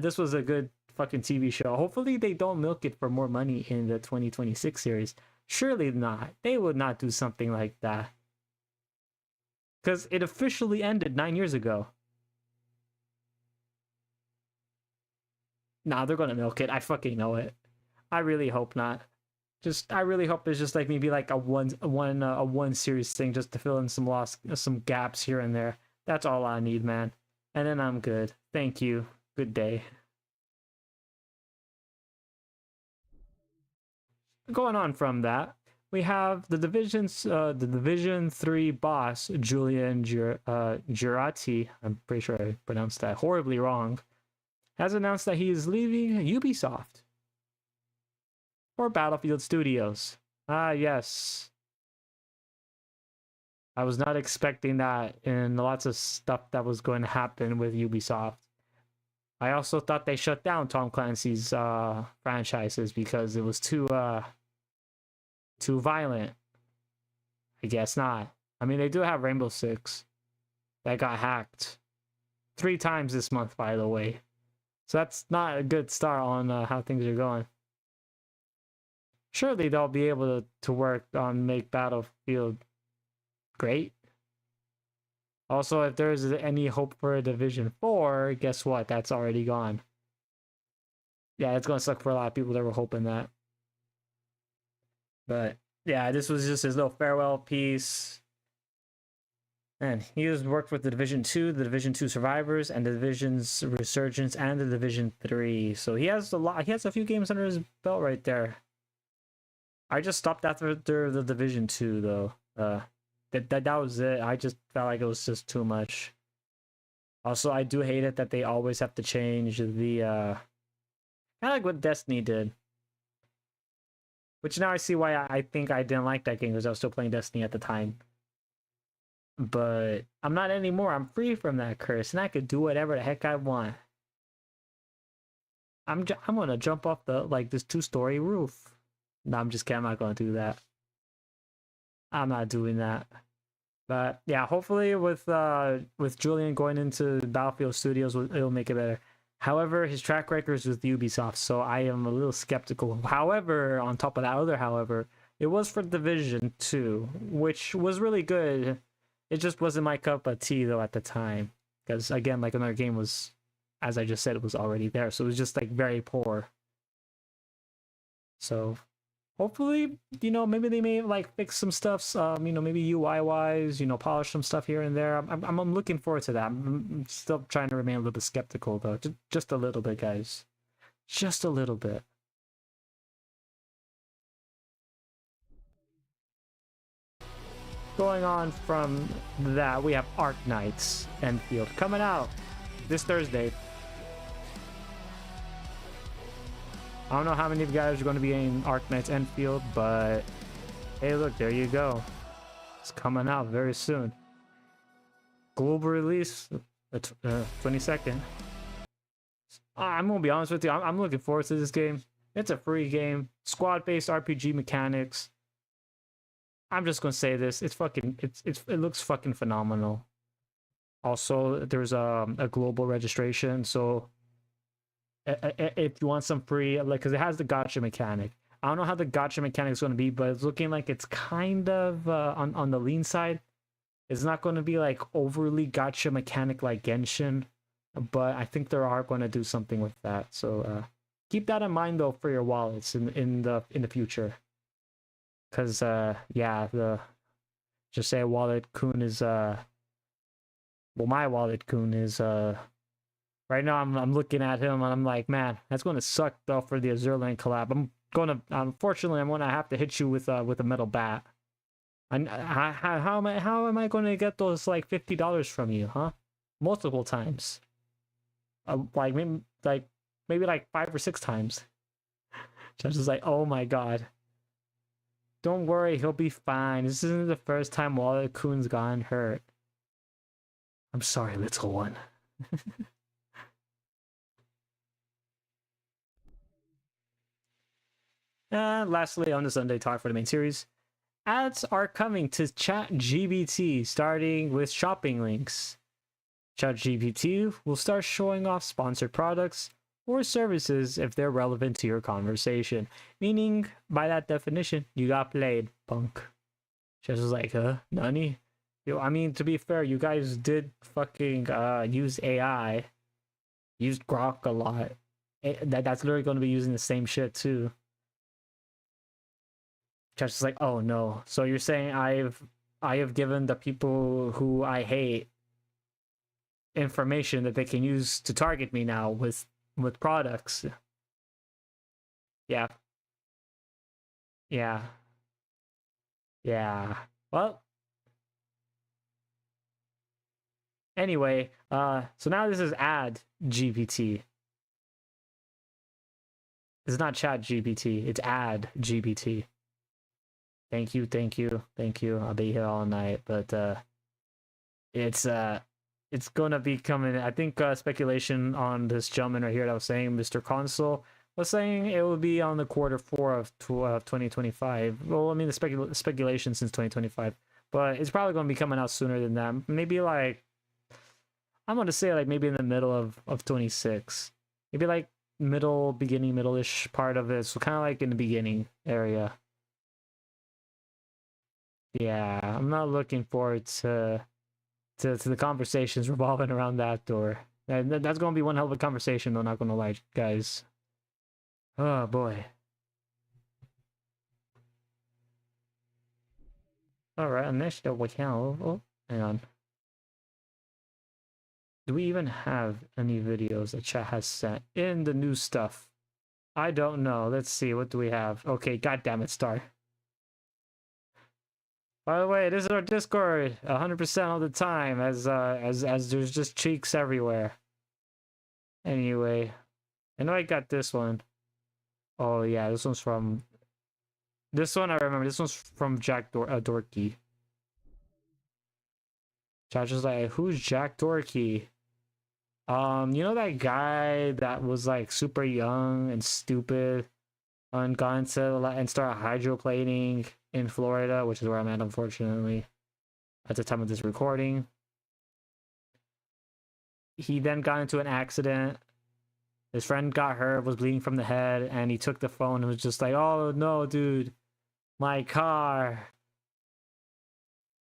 Speaker 1: this was a good fucking TV show. Hopefully they don't milk it for more money in the 2026 series. Surely not. They would not do something like that. Because it officially ended 9 years ago. Nah, they're gonna milk it. I fucking know it. I really hope not. I really hope it's just like maybe like a one series thing just to fill in some gaps here and there. That's all I need, man. And then I'm good. Thank you. Good day. Going on from that, we have the Division 3 boss, Julian Girati, I'm pretty sure I pronounced that horribly wrong, has announced that he is leaving Ubisoft for Battlefield Studios. Ah, yes. I was not expecting that in lots of stuff that was going to happen with Ubisoft. I also thought they shut down Tom Clancy's franchises because it was too violent. I guess not. I mean, they do have Rainbow Six that got hacked 3 times this month, by the way. So that's not a good start on how things are going. Surely they'll be able to work on make Battlefield great. Also, if there's any hope for a Division 4, guess what? That's already gone. Yeah, it's gonna suck for a lot of people that were hoping that. But yeah, this was just his little farewell piece. And he has worked with the Division 2, the Division 2 Survivors, and the Division's Resurgence, and the Division 3. So he has a lot. He has a few games under his belt right there. I just stopped after the Division 2 though. That was it. I just felt like it was just too much. Also, I do hate it that they always have to change the kind of like what Destiny did. Which now I see why I think I didn't like that game, because I was still playing Destiny at the time. But I'm not anymore. I'm free from that curse, and I could do whatever the heck I want. I'm gonna jump off the this 2-story roof. No, I'm just kidding. I'm not gonna do that. I'm not doing that. But yeah, hopefully with Julian going into Battlefield Studios, it'll make it better. However, his track record is with Ubisoft, so I am a little skeptical. However, on top of that however, it was for Division 2, which was really good. It just wasn't my cup of tea though at the time, because again, like another game was, as I just said, it was already there, so it was just like very poor. So hopefully, maybe they may like fix some stuff, maybe UI wise, polish some stuff here and there. I'm looking forward to that. I'm still trying to remain a little bit skeptical though, just a little bit, guys, just a little bit. Going on from that, we have Ark Knights Enfield coming out this Thursday. I don't know how many of you guys are going to be in Ark Knights Enfield, but hey, look, there you go. It's coming out very soon. Global release, 22nd. I'm going to be honest with you, I'm looking forward to this game. It's a free game, squad-based RPG mechanics. I'm just going to say this, it looks fucking phenomenal. Also, there's a global registration, so if you want some free, because it has the gacha mechanic. I don't know how the gacha mechanic is going to be, but it's looking like it's kind of on the lean side. It's not going to be like overly gacha mechanic like Genshin, but I think they are going to do something with that. So keep that in mind though for your wallets in the future. Because yeah, just say Wallet Kun is my Wallet Kun is right now I'm looking at him and I'm like, man, that's going to suck though for the Azurlane collab. Unfortunately I'm going to have to hit you with a metal bat. And how am I going to get those like $50 from you, huh? Multiple times. Maybe 5 or 6 times. Just is like, oh my god. Don't worry, he'll be fine. This isn't the first time Wallet Kun's gotten hurt. I'm sorry, little one. And lastly, on the Sunday talk for the main series, ads are coming to ChatGPT, starting with shopping links. ChatGPT will start showing off sponsored products or services if they're relevant to your conversation. Meaning, by that definition, you got played, punk. Just was like, nani? I mean, to be fair, you guys did fucking use AI. Used Grok a lot. That's literally going to be using the same shit too. Just like, oh no. So you're saying I have given the people who I hate information that they can use to target me now with products. Yeah. Yeah. Yeah. Well, anyway, so now this is ad GPT. It's not chat GPT, it's ad GPT. Thank you. I'll be here all night, but it's gonna be coming. I think speculation on this gentleman right here that was saying, Mr. Console, was saying it will be on the Q4 of 2025. Well, I mean the speculation since 2025, but it's probably gonna be coming out sooner than that. Maybe like, I'm gonna say like maybe in the middle of 26. Maybe like middle-ish part of it. So kind of like in the beginning area. Yeah, I'm not looking forward to the conversations revolving around that door. That's gonna be one hell of a conversation though, not gonna lie, guys. Oh boy. Alright, next up we have... Oh, hang on. Do we even have any videos that chat has sent in the new stuff? I don't know. Let's see, what do we have? Okay, god damn it, Star. By the way, this is our Discord 100% all the time, as there's just cheeks everywhere. Anyway, I know I got this one. Oh yeah, this one's from. This one I remember. This one's from Jack Dorky. Josh was like, "Who's Jack Dorky?" You know that guy that was like super young and stupid, and got into and started hydroplaning in Florida, which is where I'm at, unfortunately, at the time of this recording. He then got into an accident. His friend got hurt, was bleeding from the head, and he took the phone and was just like, "Oh no, dude, my car."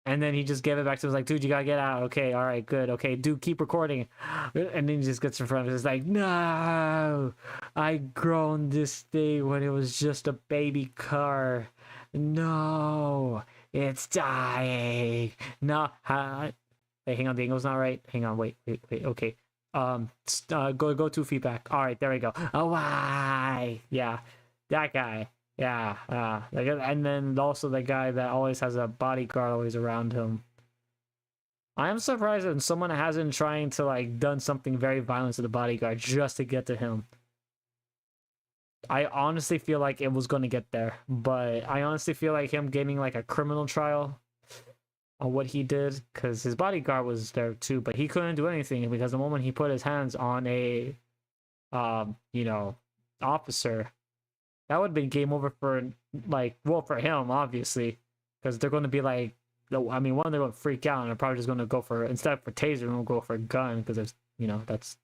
Speaker 1: And then he just gave it back to us like, "Dude, you gotta get out. Okay, all right, good. Okay, dude, keep recording." And then he just gets in front of us like, "No, I grown this thing when it was just a baby car. No, it's dying. No, wait, hang on, the angle's not right. Hang on, wait. Okay, go 2 feet back. All right, there we go. Oh, why? Yeah, that guy. Yeah, and then also the guy that always has a bodyguard always around him. I am surprised that someone hasn't trying to like done something very violent to the bodyguard just to get to him. I honestly feel like it was going to get there, but I honestly feel like him getting like a criminal trial on what he did, because his bodyguard was there too, but he couldn't do anything because the moment he put his hands on a, officer, that would have been game over for, like, well, for him, obviously, because they're going to be like, I mean, one, they're going to freak out, and they're probably just going to go for, instead of for taser, they're going to go for a gun, because there's, that's,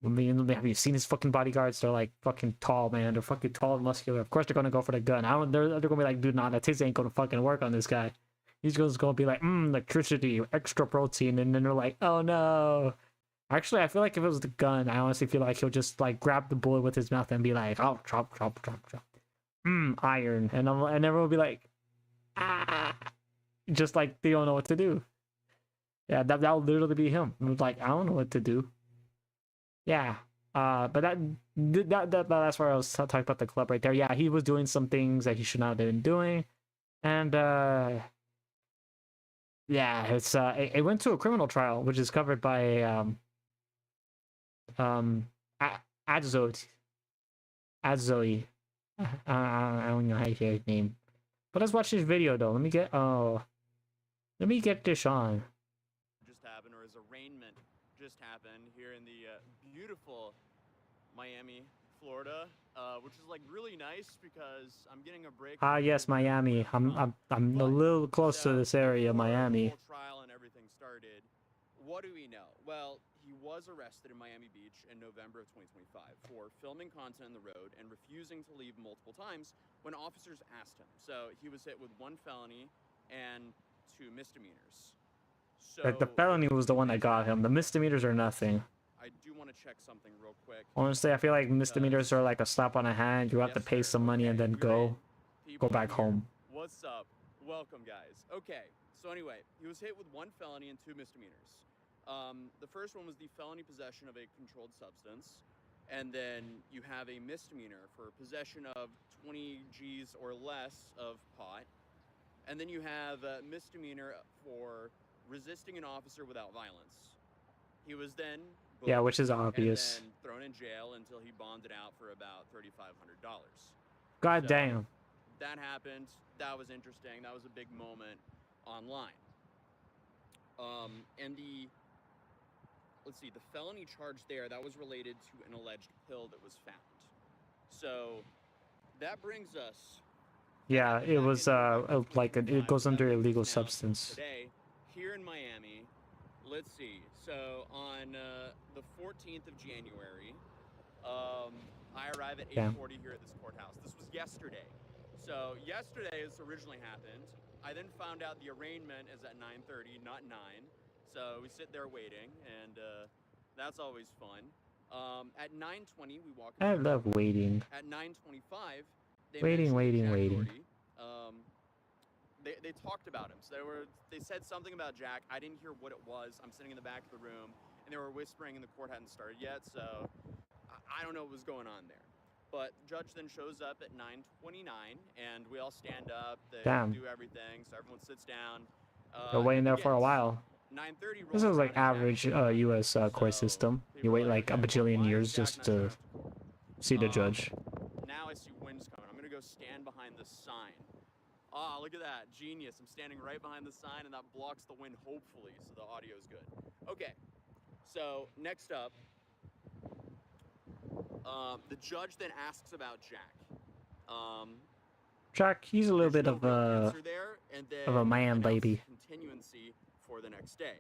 Speaker 1: I mean, have you seen his fucking bodyguards? They're like fucking tall, man. They're fucking tall and muscular. Of course they're going to go for the gun. They're going to be like, dude, nah, that taser ain't going to fucking work on this guy. He's just going to be like, electricity, extra protein, and then they're like, oh no. Actually, I feel like if it was the gun, I honestly feel like he'll just like grab the bullet with his mouth and be like, "Oh, chop, chop, chop, chop." Iron, and everyone will be like, "Ah!" Just like they don't know what to do. Yeah, that'll literally be him. Like, I don't know what to do. Yeah. But that's where I was talking about the club right there. Yeah, he was doing some things that he should not have been doing, and yeah, it's it went to a criminal trial, which is covered by Adzoe. I don't know how you say his name. But let's watch this video though. Let me get this on.
Speaker 5: Just happened, or his arraignment just happened here in the beautiful Miami, Florida, which is like really nice because I'm getting a break.
Speaker 1: Yes, Miami. I'm a little close to this area, Miami.
Speaker 5: The whole trial and everything started. What do we know? Well, he was arrested in Miami Beach in November of 2025 for filming content on the road and refusing to leave multiple times when officers asked him. So he was hit with 1 felony and 2 misdemeanors. So
Speaker 1: Like, the felony was the one that got him. The misdemeanors are nothing.
Speaker 5: I do want to check something real quick.
Speaker 1: Honestly, I feel like misdemeanors are like a slap on the hand. You have to pay some money and then go back home.
Speaker 5: What's up? Welcome, guys. Okay, so anyway, he was hit with 1 felony and 2 misdemeanors. The first one was the felony possession of a controlled substance, and then you have a misdemeanor for possession of 20 G's or less of pot, and then you have a misdemeanor for resisting an officer without violence. He was then booked,
Speaker 1: Yeah, which is obvious.
Speaker 5: and then thrown in jail until he bonded out for about $3,500.
Speaker 1: God damn.
Speaker 5: That happened. That was interesting. That was a big moment online. And let's see, the felony charge there, that was related to an alleged pill that was found. So that brings us.
Speaker 1: Yeah, it was like it goes under illegal substance.
Speaker 5: Today, here in Miami, let's see. So on the 14th of January, I arrive at 8:40 here at this courthouse. This was yesterday. So yesterday this originally happened. I then found out the arraignment is at 9:30, not 9. So we sit there waiting, and that's always fun. At 9:20, we walk.
Speaker 1: I love waiting.
Speaker 5: At 9:25,
Speaker 1: Waiting.
Speaker 5: They talked about him. So they said something about Jack. I didn't hear what it was. I'm sitting in the back of the room, and they were whispering, and the court hadn't started yet. So I don't know what was going on there. But the judge then shows up at 9:29, and we all stand up. They
Speaker 1: Damn.
Speaker 5: do everything, so everyone sits down.
Speaker 1: They're waiting
Speaker 5: and
Speaker 1: there for a
Speaker 5: begins.
Speaker 1: while.
Speaker 5: 9:30
Speaker 1: This
Speaker 5: rolls
Speaker 1: is like
Speaker 5: around and
Speaker 1: average
Speaker 5: Jack's still not
Speaker 1: US
Speaker 5: here.
Speaker 1: court
Speaker 5: So
Speaker 1: system.
Speaker 5: people
Speaker 1: You
Speaker 5: are
Speaker 1: wait like a
Speaker 5: okay, well,
Speaker 1: bajillion
Speaker 5: why is
Speaker 1: years
Speaker 5: Jack
Speaker 1: just
Speaker 5: not
Speaker 1: to
Speaker 5: showing up court?
Speaker 1: see the judge.
Speaker 5: Now I see wind's coming. I'm gonna go stand behind the sign. Ah, look at that. Genius. I'm standing right behind the sign, and that blocks the wind, hopefully, so the audio's good. Okay, so next up, the judge then asks about Jack.
Speaker 1: Jack, he's a little
Speaker 5: There's
Speaker 1: bit
Speaker 5: no
Speaker 1: of
Speaker 5: real
Speaker 1: a
Speaker 5: answer there, and then
Speaker 1: of a man,
Speaker 5: announces
Speaker 1: baby.
Speaker 5: continuancy for the next day.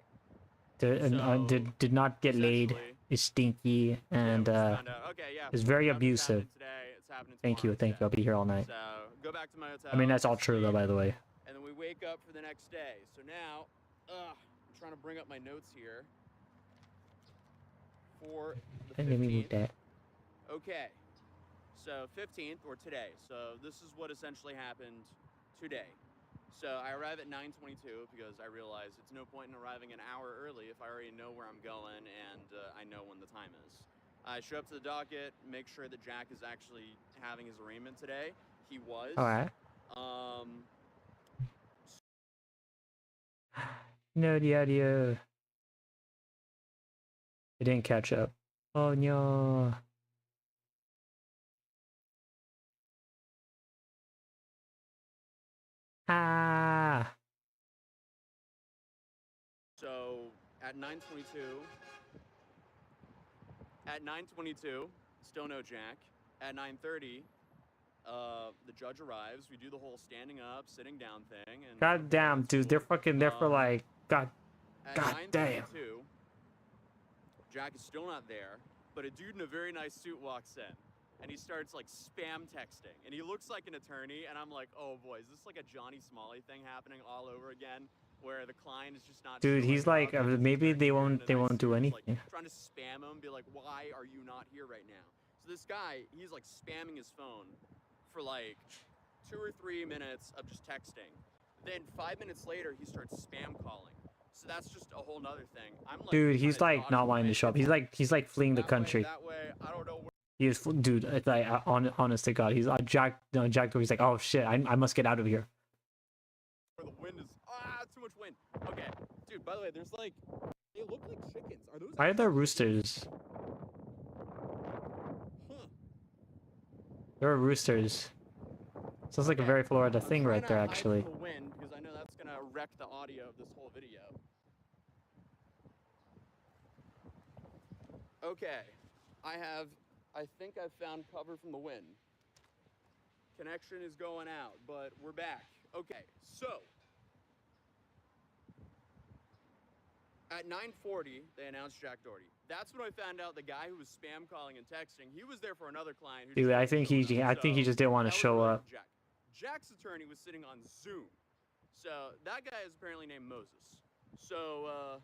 Speaker 1: Did, did not get laid.
Speaker 5: essentially-
Speaker 1: Is stinky and
Speaker 5: we just found out, okay, yeah,
Speaker 1: is very
Speaker 5: nothing's
Speaker 1: abusive.
Speaker 5: happening today, it's happening
Speaker 1: Thank you,
Speaker 5: tomorrow
Speaker 1: thank you. I'll
Speaker 5: instead.
Speaker 1: be here all night.
Speaker 5: So go back to my hotel.
Speaker 1: I mean, that's all
Speaker 5: sleep,
Speaker 1: true though, by the way.
Speaker 5: And then we wake up for the next day. So now, I'm trying to bring up my notes here for the
Speaker 1: Let me move
Speaker 5: 15th.
Speaker 1: that.
Speaker 5: Okay, so 15th or today. So this is what essentially happened today. So I arrive at 9:22 because I realize it's no point in arriving an hour early if I already know where I'm going and I know when the time is. I show up to the docket, make sure that Jack is actually having his arraignment today. He was.
Speaker 1: All right. No, the audio. It didn't catch up. Oh no. Ah.
Speaker 5: So at 9:22, still no Jack. At 9:30, the judge arrives. We do the whole standing up, sitting down thing. And
Speaker 1: God damn, dude, they're fucking there for like God
Speaker 5: At
Speaker 1: damn.
Speaker 5: 9:32, Jack is still not there, but a dude in a very nice suit walks in, and he starts like spam texting, and he looks like an attorney, and I'm like, oh boy, is this like a Johnny Smalley thing happening all over again, where the client is just not.
Speaker 1: Dude,
Speaker 5: showing
Speaker 1: he's
Speaker 5: up,
Speaker 1: like,
Speaker 5: and his
Speaker 1: maybe
Speaker 5: attorney
Speaker 1: they
Speaker 5: here in
Speaker 1: won't
Speaker 5: a
Speaker 1: they
Speaker 5: nice
Speaker 1: won't do
Speaker 5: suit is,
Speaker 1: anything.
Speaker 5: Like, trying to spam him, be like, why are you not here right now? So this guy, he's like spamming his phone for like 2 or 3 minutes of just texting. Then 5 minutes later, he starts spam calling. So that's just a whole nother thing. I'm like,
Speaker 1: Dude, he's
Speaker 5: kinda
Speaker 1: like not
Speaker 5: dodging
Speaker 1: wanting to
Speaker 5: away.
Speaker 1: show up. He's like fleeing the
Speaker 5: That way,
Speaker 1: country.
Speaker 5: That way, I don't know where
Speaker 1: He is, dude. It's like honest to God, he's Jack. No, Jack. He's like, oh shit, I must get out of here.
Speaker 5: the wind is. Too much wind. Okay, dude. By the way, there's like, they look like chickens. Are those?
Speaker 1: Why are there
Speaker 5: actually
Speaker 1: roosters?
Speaker 5: chickens? Huh.
Speaker 1: There are roosters. Sounds like a
Speaker 5: Okay,
Speaker 1: very Florida
Speaker 5: I'm
Speaker 1: thing
Speaker 5: trying
Speaker 1: right
Speaker 5: to
Speaker 1: there,
Speaker 5: hide
Speaker 1: actually.
Speaker 5: from the wind because I know that's gonna wreck the audio of this whole video. Okay, I think I've found cover from the wind. Connection is going out, but we're back. Okay, so at 9:40, they announced Jack Doherty. That's when I found out the guy who was spam calling and texting, he was there for another client. Who
Speaker 1: Dude,
Speaker 5: just
Speaker 1: I
Speaker 5: wasn't
Speaker 1: think
Speaker 5: showing
Speaker 1: he,
Speaker 5: up.
Speaker 1: I think he
Speaker 5: So
Speaker 1: just didn't want to
Speaker 5: that was
Speaker 1: show
Speaker 5: really
Speaker 1: up.
Speaker 5: Jack. Jack's attorney was sitting on Zoom. So that guy is apparently named Moses. So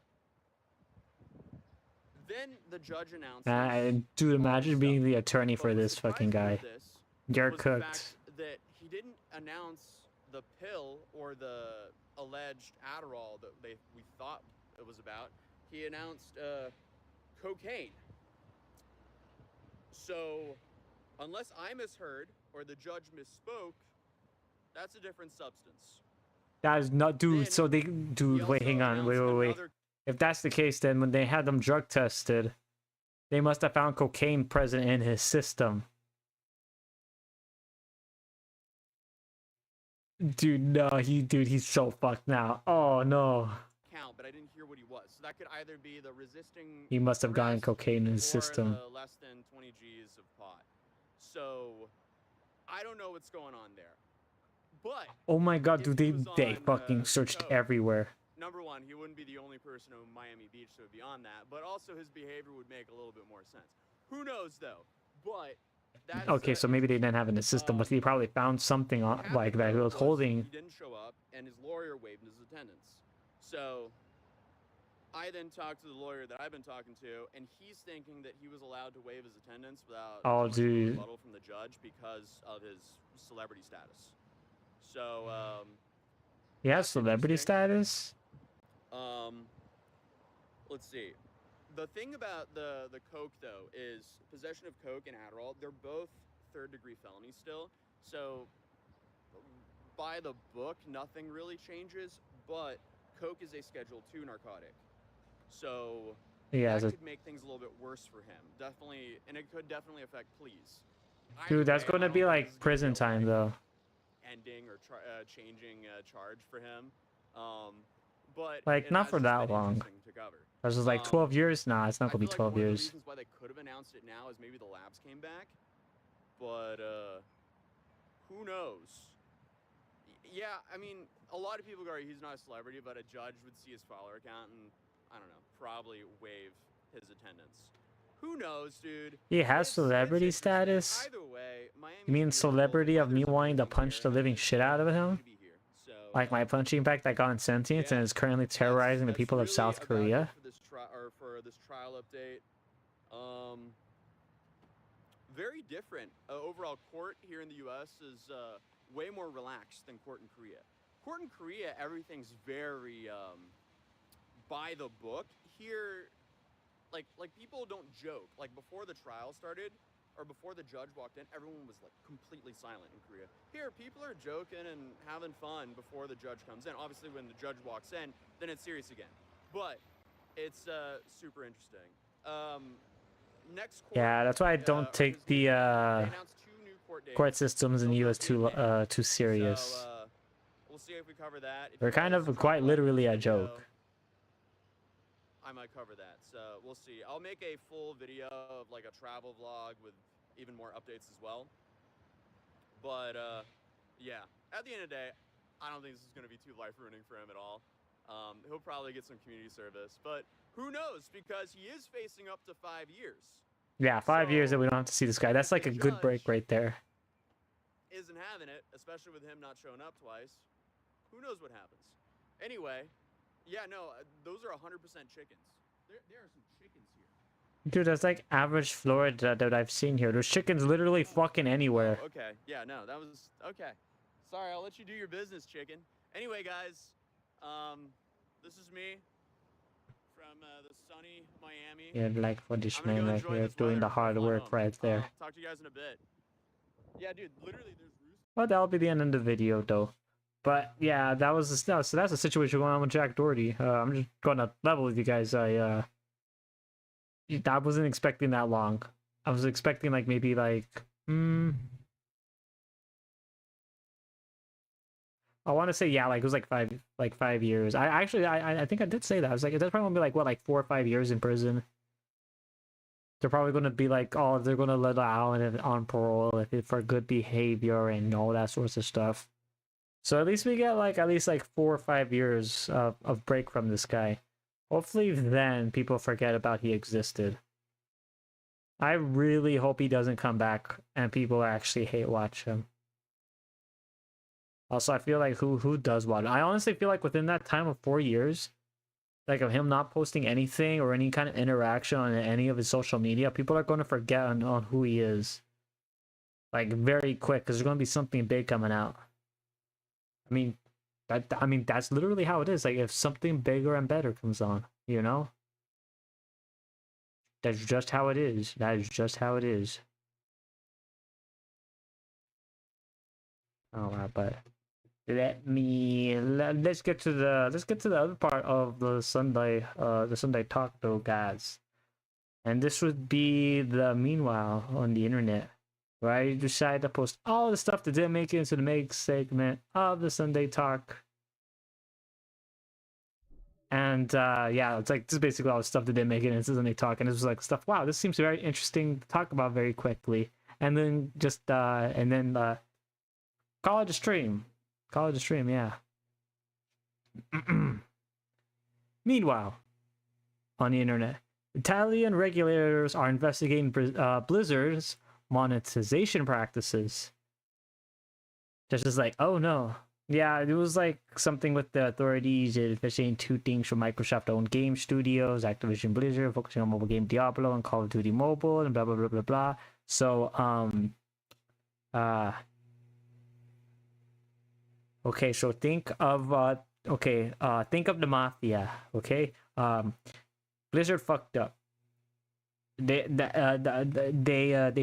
Speaker 5: then the judge announces.
Speaker 1: Dude, imagine
Speaker 5: stuff.
Speaker 1: being the attorney
Speaker 5: But
Speaker 1: for
Speaker 5: what
Speaker 1: this fucking
Speaker 5: surprised me
Speaker 1: guy.
Speaker 5: with this
Speaker 1: You're
Speaker 5: was the
Speaker 1: cooked.
Speaker 5: fact that he didn't announce the pill or the alleged Adderall that we thought it was about. He announced cocaine. So, unless I misheard or the judge misspoke, that's a different substance.
Speaker 1: That is not, dude.
Speaker 5: Then,
Speaker 1: So they,
Speaker 5: He
Speaker 1: dude, wait,
Speaker 5: also
Speaker 1: hang on, wait.
Speaker 5: announced
Speaker 1: Wait.
Speaker 5: another-
Speaker 1: If that's the case, then when they had them drug tested, they must have found cocaine present in his system. Dude, no, he's so fucked now. Oh no.
Speaker 5: count, but I didn't hear what he was. So that could either be the resisting.
Speaker 1: He must have gotten
Speaker 5: arrest
Speaker 1: cocaine in his
Speaker 5: or
Speaker 1: system.
Speaker 5: the less than 20 G's of pot. So I don't know what's going on there. But
Speaker 1: Oh my god,
Speaker 5: if
Speaker 1: dude,
Speaker 5: he
Speaker 1: they
Speaker 5: was
Speaker 1: they
Speaker 5: on,
Speaker 1: fucking searched
Speaker 5: coke,
Speaker 1: everywhere.
Speaker 5: number one, he wouldn't be the only person in Miami Beach that would be on that, but also his behavior would make a little bit more sense. Who knows though? But that's
Speaker 1: Okay, so maybe they didn't have it in the system, but he probably found something
Speaker 5: what happened,
Speaker 1: like that he
Speaker 5: though,
Speaker 1: was holding.
Speaker 5: He didn't show up, and his lawyer waived his attendance. So I then talked to the lawyer that I've been talking to, and he's thinking that he was allowed to waive his attendance without
Speaker 1: Oh,
Speaker 5: too much of a
Speaker 1: dude.
Speaker 5: rebuttal from the judge because of his celebrity status. So
Speaker 1: He has
Speaker 5: that's
Speaker 1: celebrity
Speaker 5: interesting.
Speaker 1: status?
Speaker 5: Let's see. The thing about the coke though is possession of coke and Adderall. They're both third-degree felony still. So by the book, nothing really changes, but coke is a Schedule II narcotic. So
Speaker 1: Yeah,
Speaker 5: that could make things a little bit worse for him. Definitely, and it could definitely affect pleas.
Speaker 1: dude, that's going to be like prison time though.
Speaker 5: Ending or changing charge for him. But
Speaker 1: Like, not for that long. I was just like 12 years? Nah, it's not going to be 12
Speaker 5: one
Speaker 1: years.
Speaker 5: of the reasons why they could have announced it now is maybe the labs came back. But who knows? Yeah, I mean, a lot of people go, he's not a celebrity, but a judge would see his follower count and, I don't know, probably waive his attendance. Who knows, dude?
Speaker 1: He has celebrity status?
Speaker 5: Either way,
Speaker 1: You mean celebrity of me wanting to punch the living shit out of him? Like my punching bag that got in sentience and is currently terrorizing the people of South Korea?
Speaker 5: For this trial update. Very different. Overall, court here in the U.S. is way more relaxed than court in Korea. Court in Korea, everything's very by the book. Here, like people don't joke. Like before the trial started, or before the judge walked in, everyone was like completely silent in Korea. Here, people are joking and having fun before the judge comes in. Obviously, when the judge walks in, then it's serious again. But it's super interesting. Next court,
Speaker 1: Yeah, that's why I don't take the court systems in the U.S. too serious.
Speaker 5: So, we'll see if we cover that.
Speaker 1: They're kind of quite literally a joke.
Speaker 5: I might cover that, so we'll see. I'll make a full video of like a travel vlog with even more updates as well. But yeah, at the end of the day, I don't think this is going to be too life-ruining for him at all. He'll probably get some community service, but who knows, because he is facing up to 5 years.
Speaker 1: Yeah, 5 years that we don't have to see this guy. That's like a good break right there.
Speaker 5: Isn't having it, especially with him not showing up twice. Who knows what happens? Anyway, yeah, no, those are 100% chickens. There are some chickens here.
Speaker 1: Dude, that's like average Florida that I've seen here. There's chickens literally fucking anywhere.
Speaker 5: Oh, okay, yeah, no, that was okay. Sorry, I'll let you do your business, chicken. Anyway, guys, this is me from the sunny Miami.
Speaker 1: Yeah, like for this man right here doing the hard work right there.
Speaker 5: Talk to you guys in a bit. Yeah, dude, literally, there's roosters.
Speaker 1: Well, that'll be the end of the video, though. But yeah, that was the stuff. So that's the situation going on with Jack Doherty. I'm just going to level with you guys. I wasn't expecting that long. I was expecting like maybe like I want to say yeah, like it was like 5 years. I think I did say that. I was like, that's probably gonna be like what, like 4 or 5 years in prison. They're probably gonna be like, oh, they're gonna let out on parole for good behavior and all that sorts of stuff. So at least we get like at least like 4 or 5 years of break from this guy. Hopefully then people forget about he existed. I really hope he doesn't come back and people actually hate watch him. Also, I feel like who does watch? I honestly feel like within that time of 4 years, like of him not posting anything or any kind of interaction on any of his social media, people are going to forget on who he is. Like very quick, because there's going to be something big coming out. I mean, that's literally how it is. Like if something bigger and better comes on, you know? That's just how it is. That is just how it is. All right, but let's get to the other part of the Sunday talk though, guys. And this would be the meanwhile on the internet, where I decided to post all the stuff that didn't make it into the main segment of the Sunday talk. And yeah, it's like this is basically all the stuff that didn't make it into the Sunday talk, and this was like stuff. Wow, this seems very interesting to talk about very quickly. And then just call it a stream. Call it a stream, yeah. Meanwhile, on the internet, Italian regulators are investigating Blizzard's monetization practices. Just as like, oh no. Yeah, it was like something with the authorities investigating 2 things from Microsoft-owned game studios, Activision Blizzard, focusing on mobile game Diablo and Call of Duty Mobile, and blah blah blah blah blah. So, okay, so think of the mafia. Okay, Blizzard fucked up. They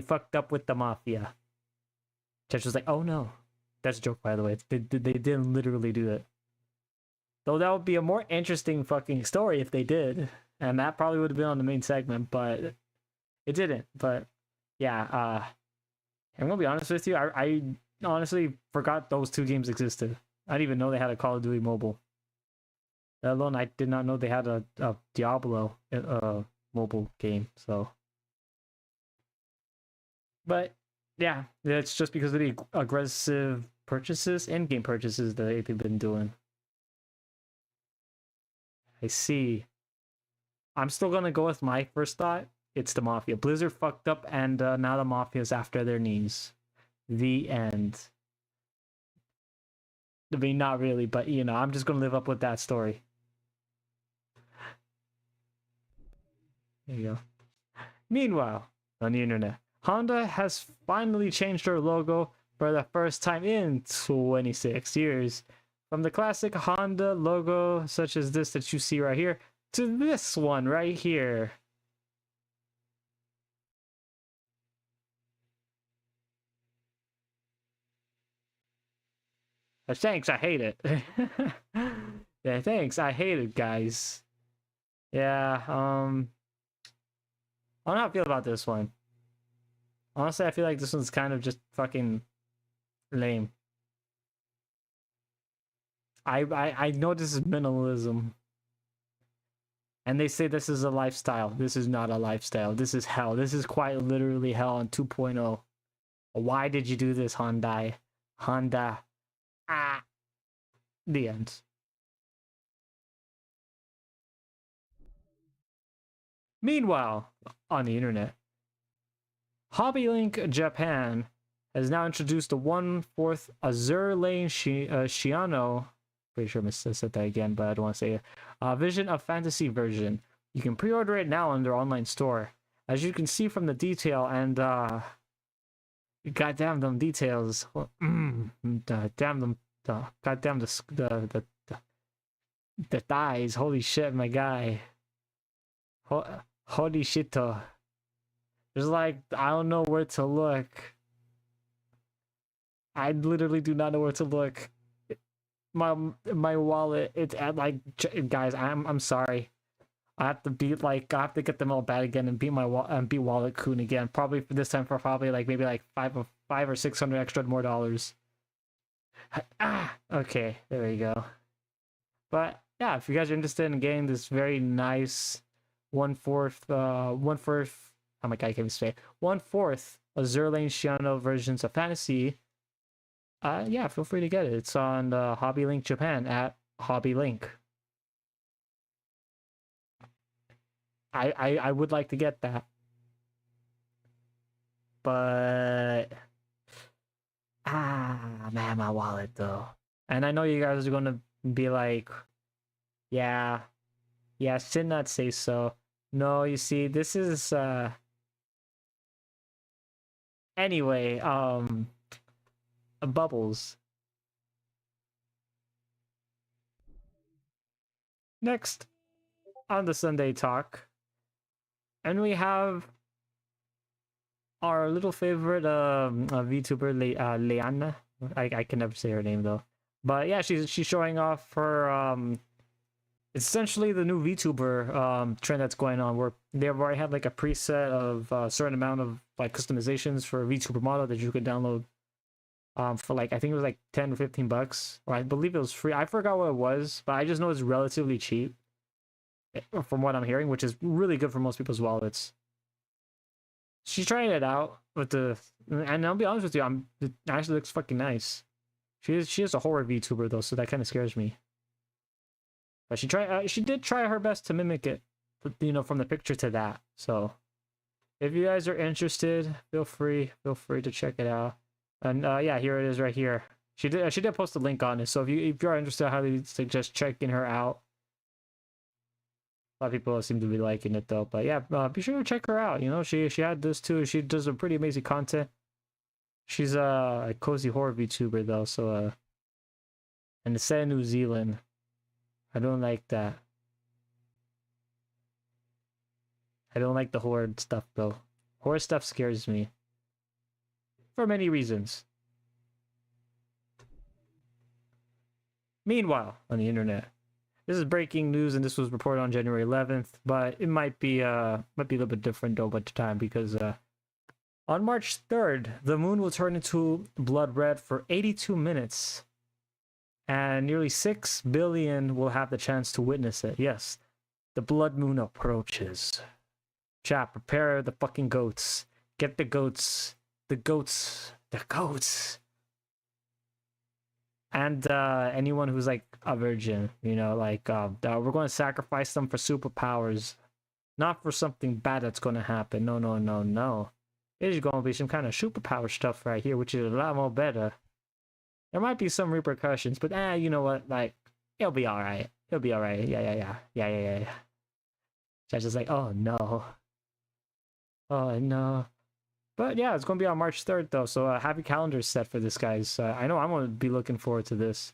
Speaker 1: fucked up with the mafia. Tetris was like, oh no. That's a joke, by the way. They didn't literally do it. Though that would be a more interesting fucking story if they did. And that probably would have been on the main segment, but it didn't. But yeah, I'm gonna be honest with you, I honestly forgot those two games existed. I didn't even know they had a Call of Duty mobile. Let alone I did not know they had a Diablo mobile game, so. But yeah, it's just because of the aggressive purchases, in-game purchases that they've been doing. I see. I'm still gonna go with my first thought. It's the Mafia. Blizzard fucked up, and now the Mafia's after their knees. The end. I mean, not really, but you know, I'm just gonna live up with that story. There you go. Meanwhile, on the internet, Honda has finally changed their logo for the first time in 26 years. From the classic Honda logo, such as this that you see right here, to this one right here. Thanks, I hate it. Yeah, thanks, I hate it, guys. Yeah, I don't know how I feel about this one. Honestly, I feel like this one's kind of just fucking lame. I know this is minimalism. And they say this is a lifestyle. This is not a lifestyle. This is hell. This is quite literally hell on 2.0. Why did you do this, Hyundai? Honda. Ah. The end. Meanwhile, on the internet, HobbyLink Japan has now introduced the 1/4 Azure Lane Shiano. Pretty sure I said that again, but I don't want to say it. Vision of Fantasy version. You can pre-order it now on their online store. As you can see from the detail, and goddamn them details. Damn them. Goddamn the thighs. Holy shit, my guy. Holy shit. There's like, I don't know where to look. I literally do not know where to look. My wallet, it's at like, guys, I'm sorry. I have to get them all bad again and beat beat Wallet Coon again. Probably for this time for probably like maybe like five or 600 extra more dollars. Okay, there we go. But yeah, if you guys are interested in getting this very nice 1/4, oh my god, I can't even say 1/4 Azure Lane Shiano versions of Fantasy. Yeah, feel free to get it. It's on HobbyLink Japan at HobbyLink. I would like to get that, but man, my wallet though. And I know you guys are gonna be like, yeah, should not say so. No, you see, this is anyway, Bubbles. Next on the Sunday talk, and we have our little favorite VTuber Leanna. I can never say her name though, but yeah, she's showing off her essentially the new VTuber trend that's going on, where they've already had like a preset of a certain amount of like customizations for a VTuber model that you could download for like, I think it was like 10 or 15 bucks, or I believe it was free. I forgot what it was, but I just know it's relatively cheap from what I'm hearing, which is really good for most people's wallets. She tried it out with and I'll be honest with you, it actually looks fucking nice. She is a horror VTuber though, so that kind of scares me. But she did try her best to mimic it, you know, from the picture to that. So if you guys are interested, feel free to check it out. And yeah, here it is right here. She did post a link on it. So if you are interested, I highly suggest checking her out. A lot of people seem to be liking it though. But yeah, be sure to check her out. You know, she had this too. She does a pretty amazing content. She's a cozy horror VTuber though. So and it's set in New Zealand. I don't like that. I don't like the horror stuff though. Horror stuff scares me. For many reasons. Meanwhile, on the internet, this is breaking news, and this was reported on January 11th, but it might be a little bit different though by the time, because on March 3rd, the moon will turn into blood red for 82 minutes, and nearly 6 billion will have the chance to witness it. Yes, the blood moon approaches. Chat, prepare the fucking goats. Get the goats. The goats. The goats. And anyone who's like a virgin, you know, like we're going to sacrifice them for superpowers, not for something bad that's going to happen. No, no, no, no. It is going to be some kind of superpower stuff right here, which is a lot more better. There might be some repercussions, but you know what? Like, it'll be all right. It'll be all right. Yeah. Judge is like, oh no, oh no. But yeah, it's going to be on March 3rd, though, so have your calendars set for this, guys. I know I'm going to be looking forward to this.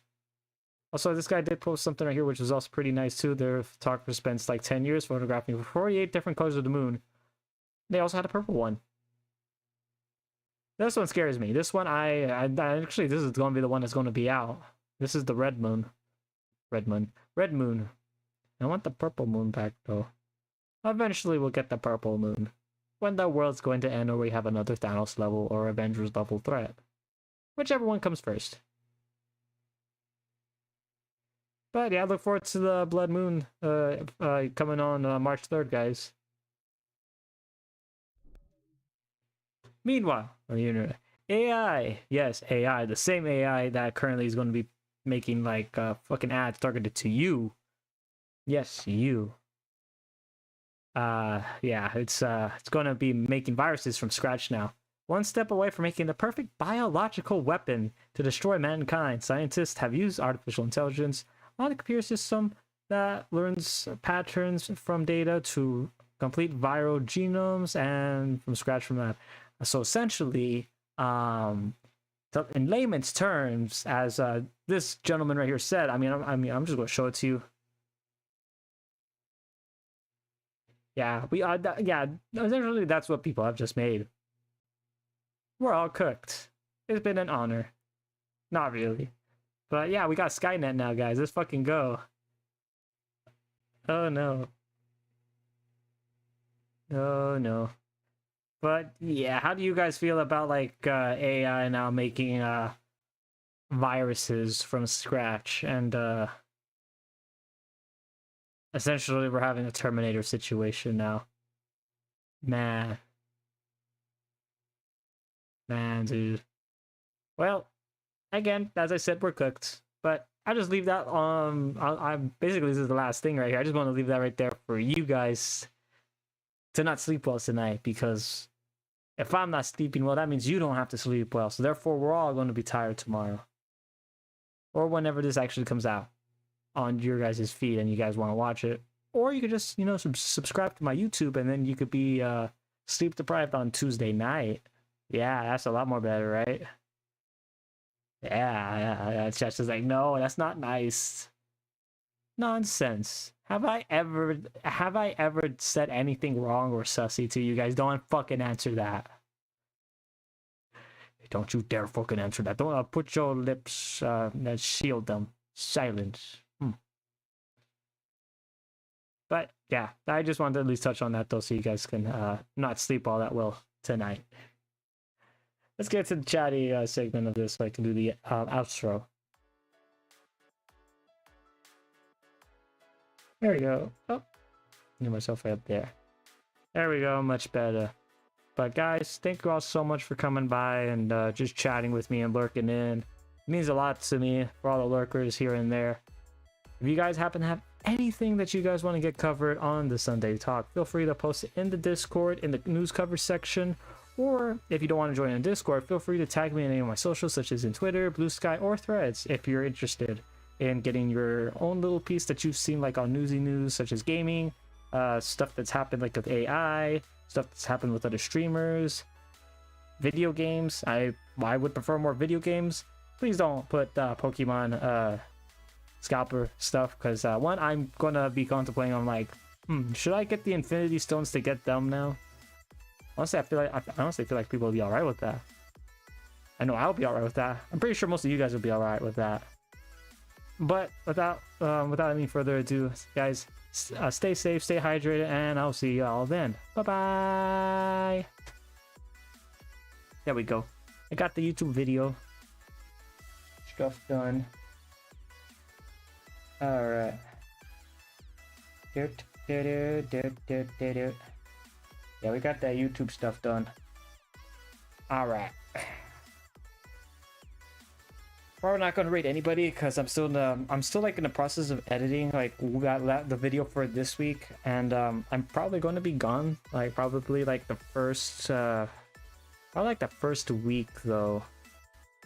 Speaker 1: Also, this guy did post something right here, which was also pretty nice, too. Their photographer spends like 10 years photographing 48 different colors of the moon. They also had a purple one. This one scares me. This one, I actually, this is going to be the one that's going to be out. This is the red moon. Red moon. I want the purple moon back, though. Eventually, we'll get the purple moon. When the world's going to end, or we have another Thanos level or Avengers level threat. Whichever one comes first. But yeah, I look forward to the Blood Moon coming on March 3rd, guys. Meanwhile, on the internet, AI. Yes, AI. The same AI that currently is going to be making like fucking ads targeted to you. Yes, you. Yeah, it's gonna be making viruses from scratch now. One step away from making the perfect biological weapon to destroy mankind. Scientists have used artificial intelligence on a computer system that learns patterns from data to complete viral genomes and from scratch from that. So essentially, in layman's terms, as this gentleman right here said, I'm just gonna show it to you. Yeah, essentially that's what people have just made. We're all cooked. It's been an honor. Not really. But yeah, we got Skynet now, guys. Let's fucking go. Oh no. Oh no. But yeah, how do you guys feel about like AI now making viruses from scratch, and essentially we're having a Terminator situation now. Man, dude. Well, again, as I said, we're cooked. But I just leave that I'm basically, this is the last thing right here. I just want to leave that right there for you guys to not sleep well tonight, because if I'm not sleeping well, that means you don't have to sleep well. So therefore, we're all going to be tired tomorrow, or whenever this actually comes out on your guys' feed and you guys want to watch it. Or you could just, you know, subscribe to my YouTube, and then you could be sleep deprived on Tuesday night. Yeah, that's a lot more better, right? Yeah. It's just like, no, that's not nice. Nonsense. Have I ever said anything wrong or sussy to you guys? Don't fucking answer that. Don't you dare fucking answer that. Don't put your lips, shield them. Silence. But yeah, I just wanted to at least touch on that though, so you guys can not sleep all that well tonight. Let's get to the chatty segment of this so I can do the outro. There we go. Oh, get myself right up there. There we go, much better. But guys, thank you all so much for coming by and just chatting with me and lurking in. It means a lot to me for all the lurkers here and there. If you guys happen to have anything that you guys want to get covered on the Sunday Talk, feel free to post it in the Discord in the news cover section. Or if you don't want to join in Discord, feel free to tag me in any of my socials, such as in Twitter, Blue Sky, or Threads, if you're interested in getting your own little piece that you've seen like on Newsy News, such as gaming, stuff that's happened like with AI, stuff that's happened with other streamers, video games. I would prefer more video games. Please don't put Pokemon scalper stuff, because one, I'm gonna be contemplating on like, should I get the Infinity Stones to get them now? Honestly, I honestly feel like people will be alright with that. I know I'll be alright with that. I'm pretty sure most of you guys will be alright with that. But without any further ado, guys, stay safe, stay hydrated, and I'll see y'all then. Bye bye. There we go. I got the YouTube video stuff done. All right. Yeah, we got that YouTube stuff done. All right. Probably not gonna rate anybody because I'm still like in the process of editing like the video for this week, and I'm probably going to be gone like probably like the first week though,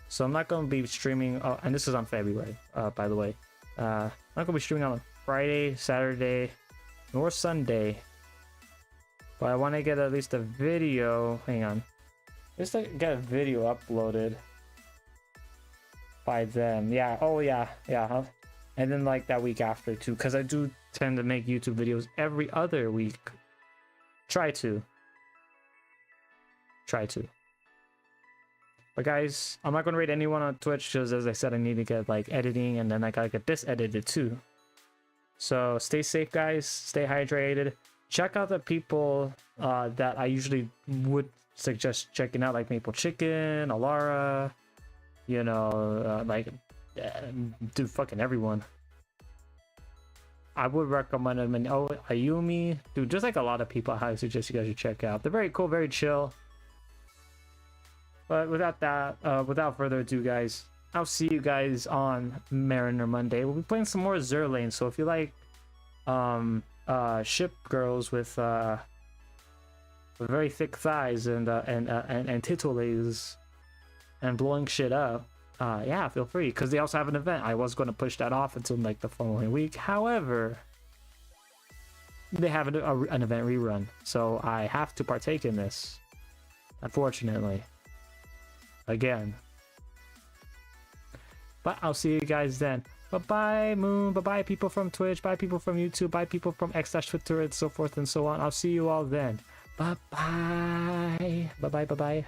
Speaker 1: so I'm not gonna be streaming. Oh, and this is on February, by the way. I'm not gonna be streaming on Friday, Saturday, nor Sunday, but I want to get at least a video. Hang on, just to get a video uploaded by then. Yeah, oh yeah, and then like that week after too, because I do tend to make YouTube videos every other week. Try to. But guys, I'm not gonna rate anyone on Twitch because, as I said, I need to get like editing, and then I gotta get this edited too. So stay safe, guys, stay hydrated. Check out the people that I usually would suggest checking out, like Maple Chicken, Alara, you know, dude, fucking everyone. I would recommend them. And oh, Ayumi, dude, just like a lot of people, I highly suggest you guys should check out. They're very cool, very chill. But without further ado, guys, I'll see you guys on Mariner Monday. We'll be playing some more Zerlane, so if you like ship girls with very thick thighs and titties and blowing shit up, yeah, feel free, because they also have an event. I was going to push that off until like the following week. However, they have an event rerun, so I have to partake in this, unfortunately, again. But I'll see you guys then. Bye-bye, Moon. Bye-bye, people from Twitch. Bye, people from YouTube. Bye, people from X/Twitter, and so forth and so on. I'll see you all then. Bye-bye. Bye-bye, bye-bye.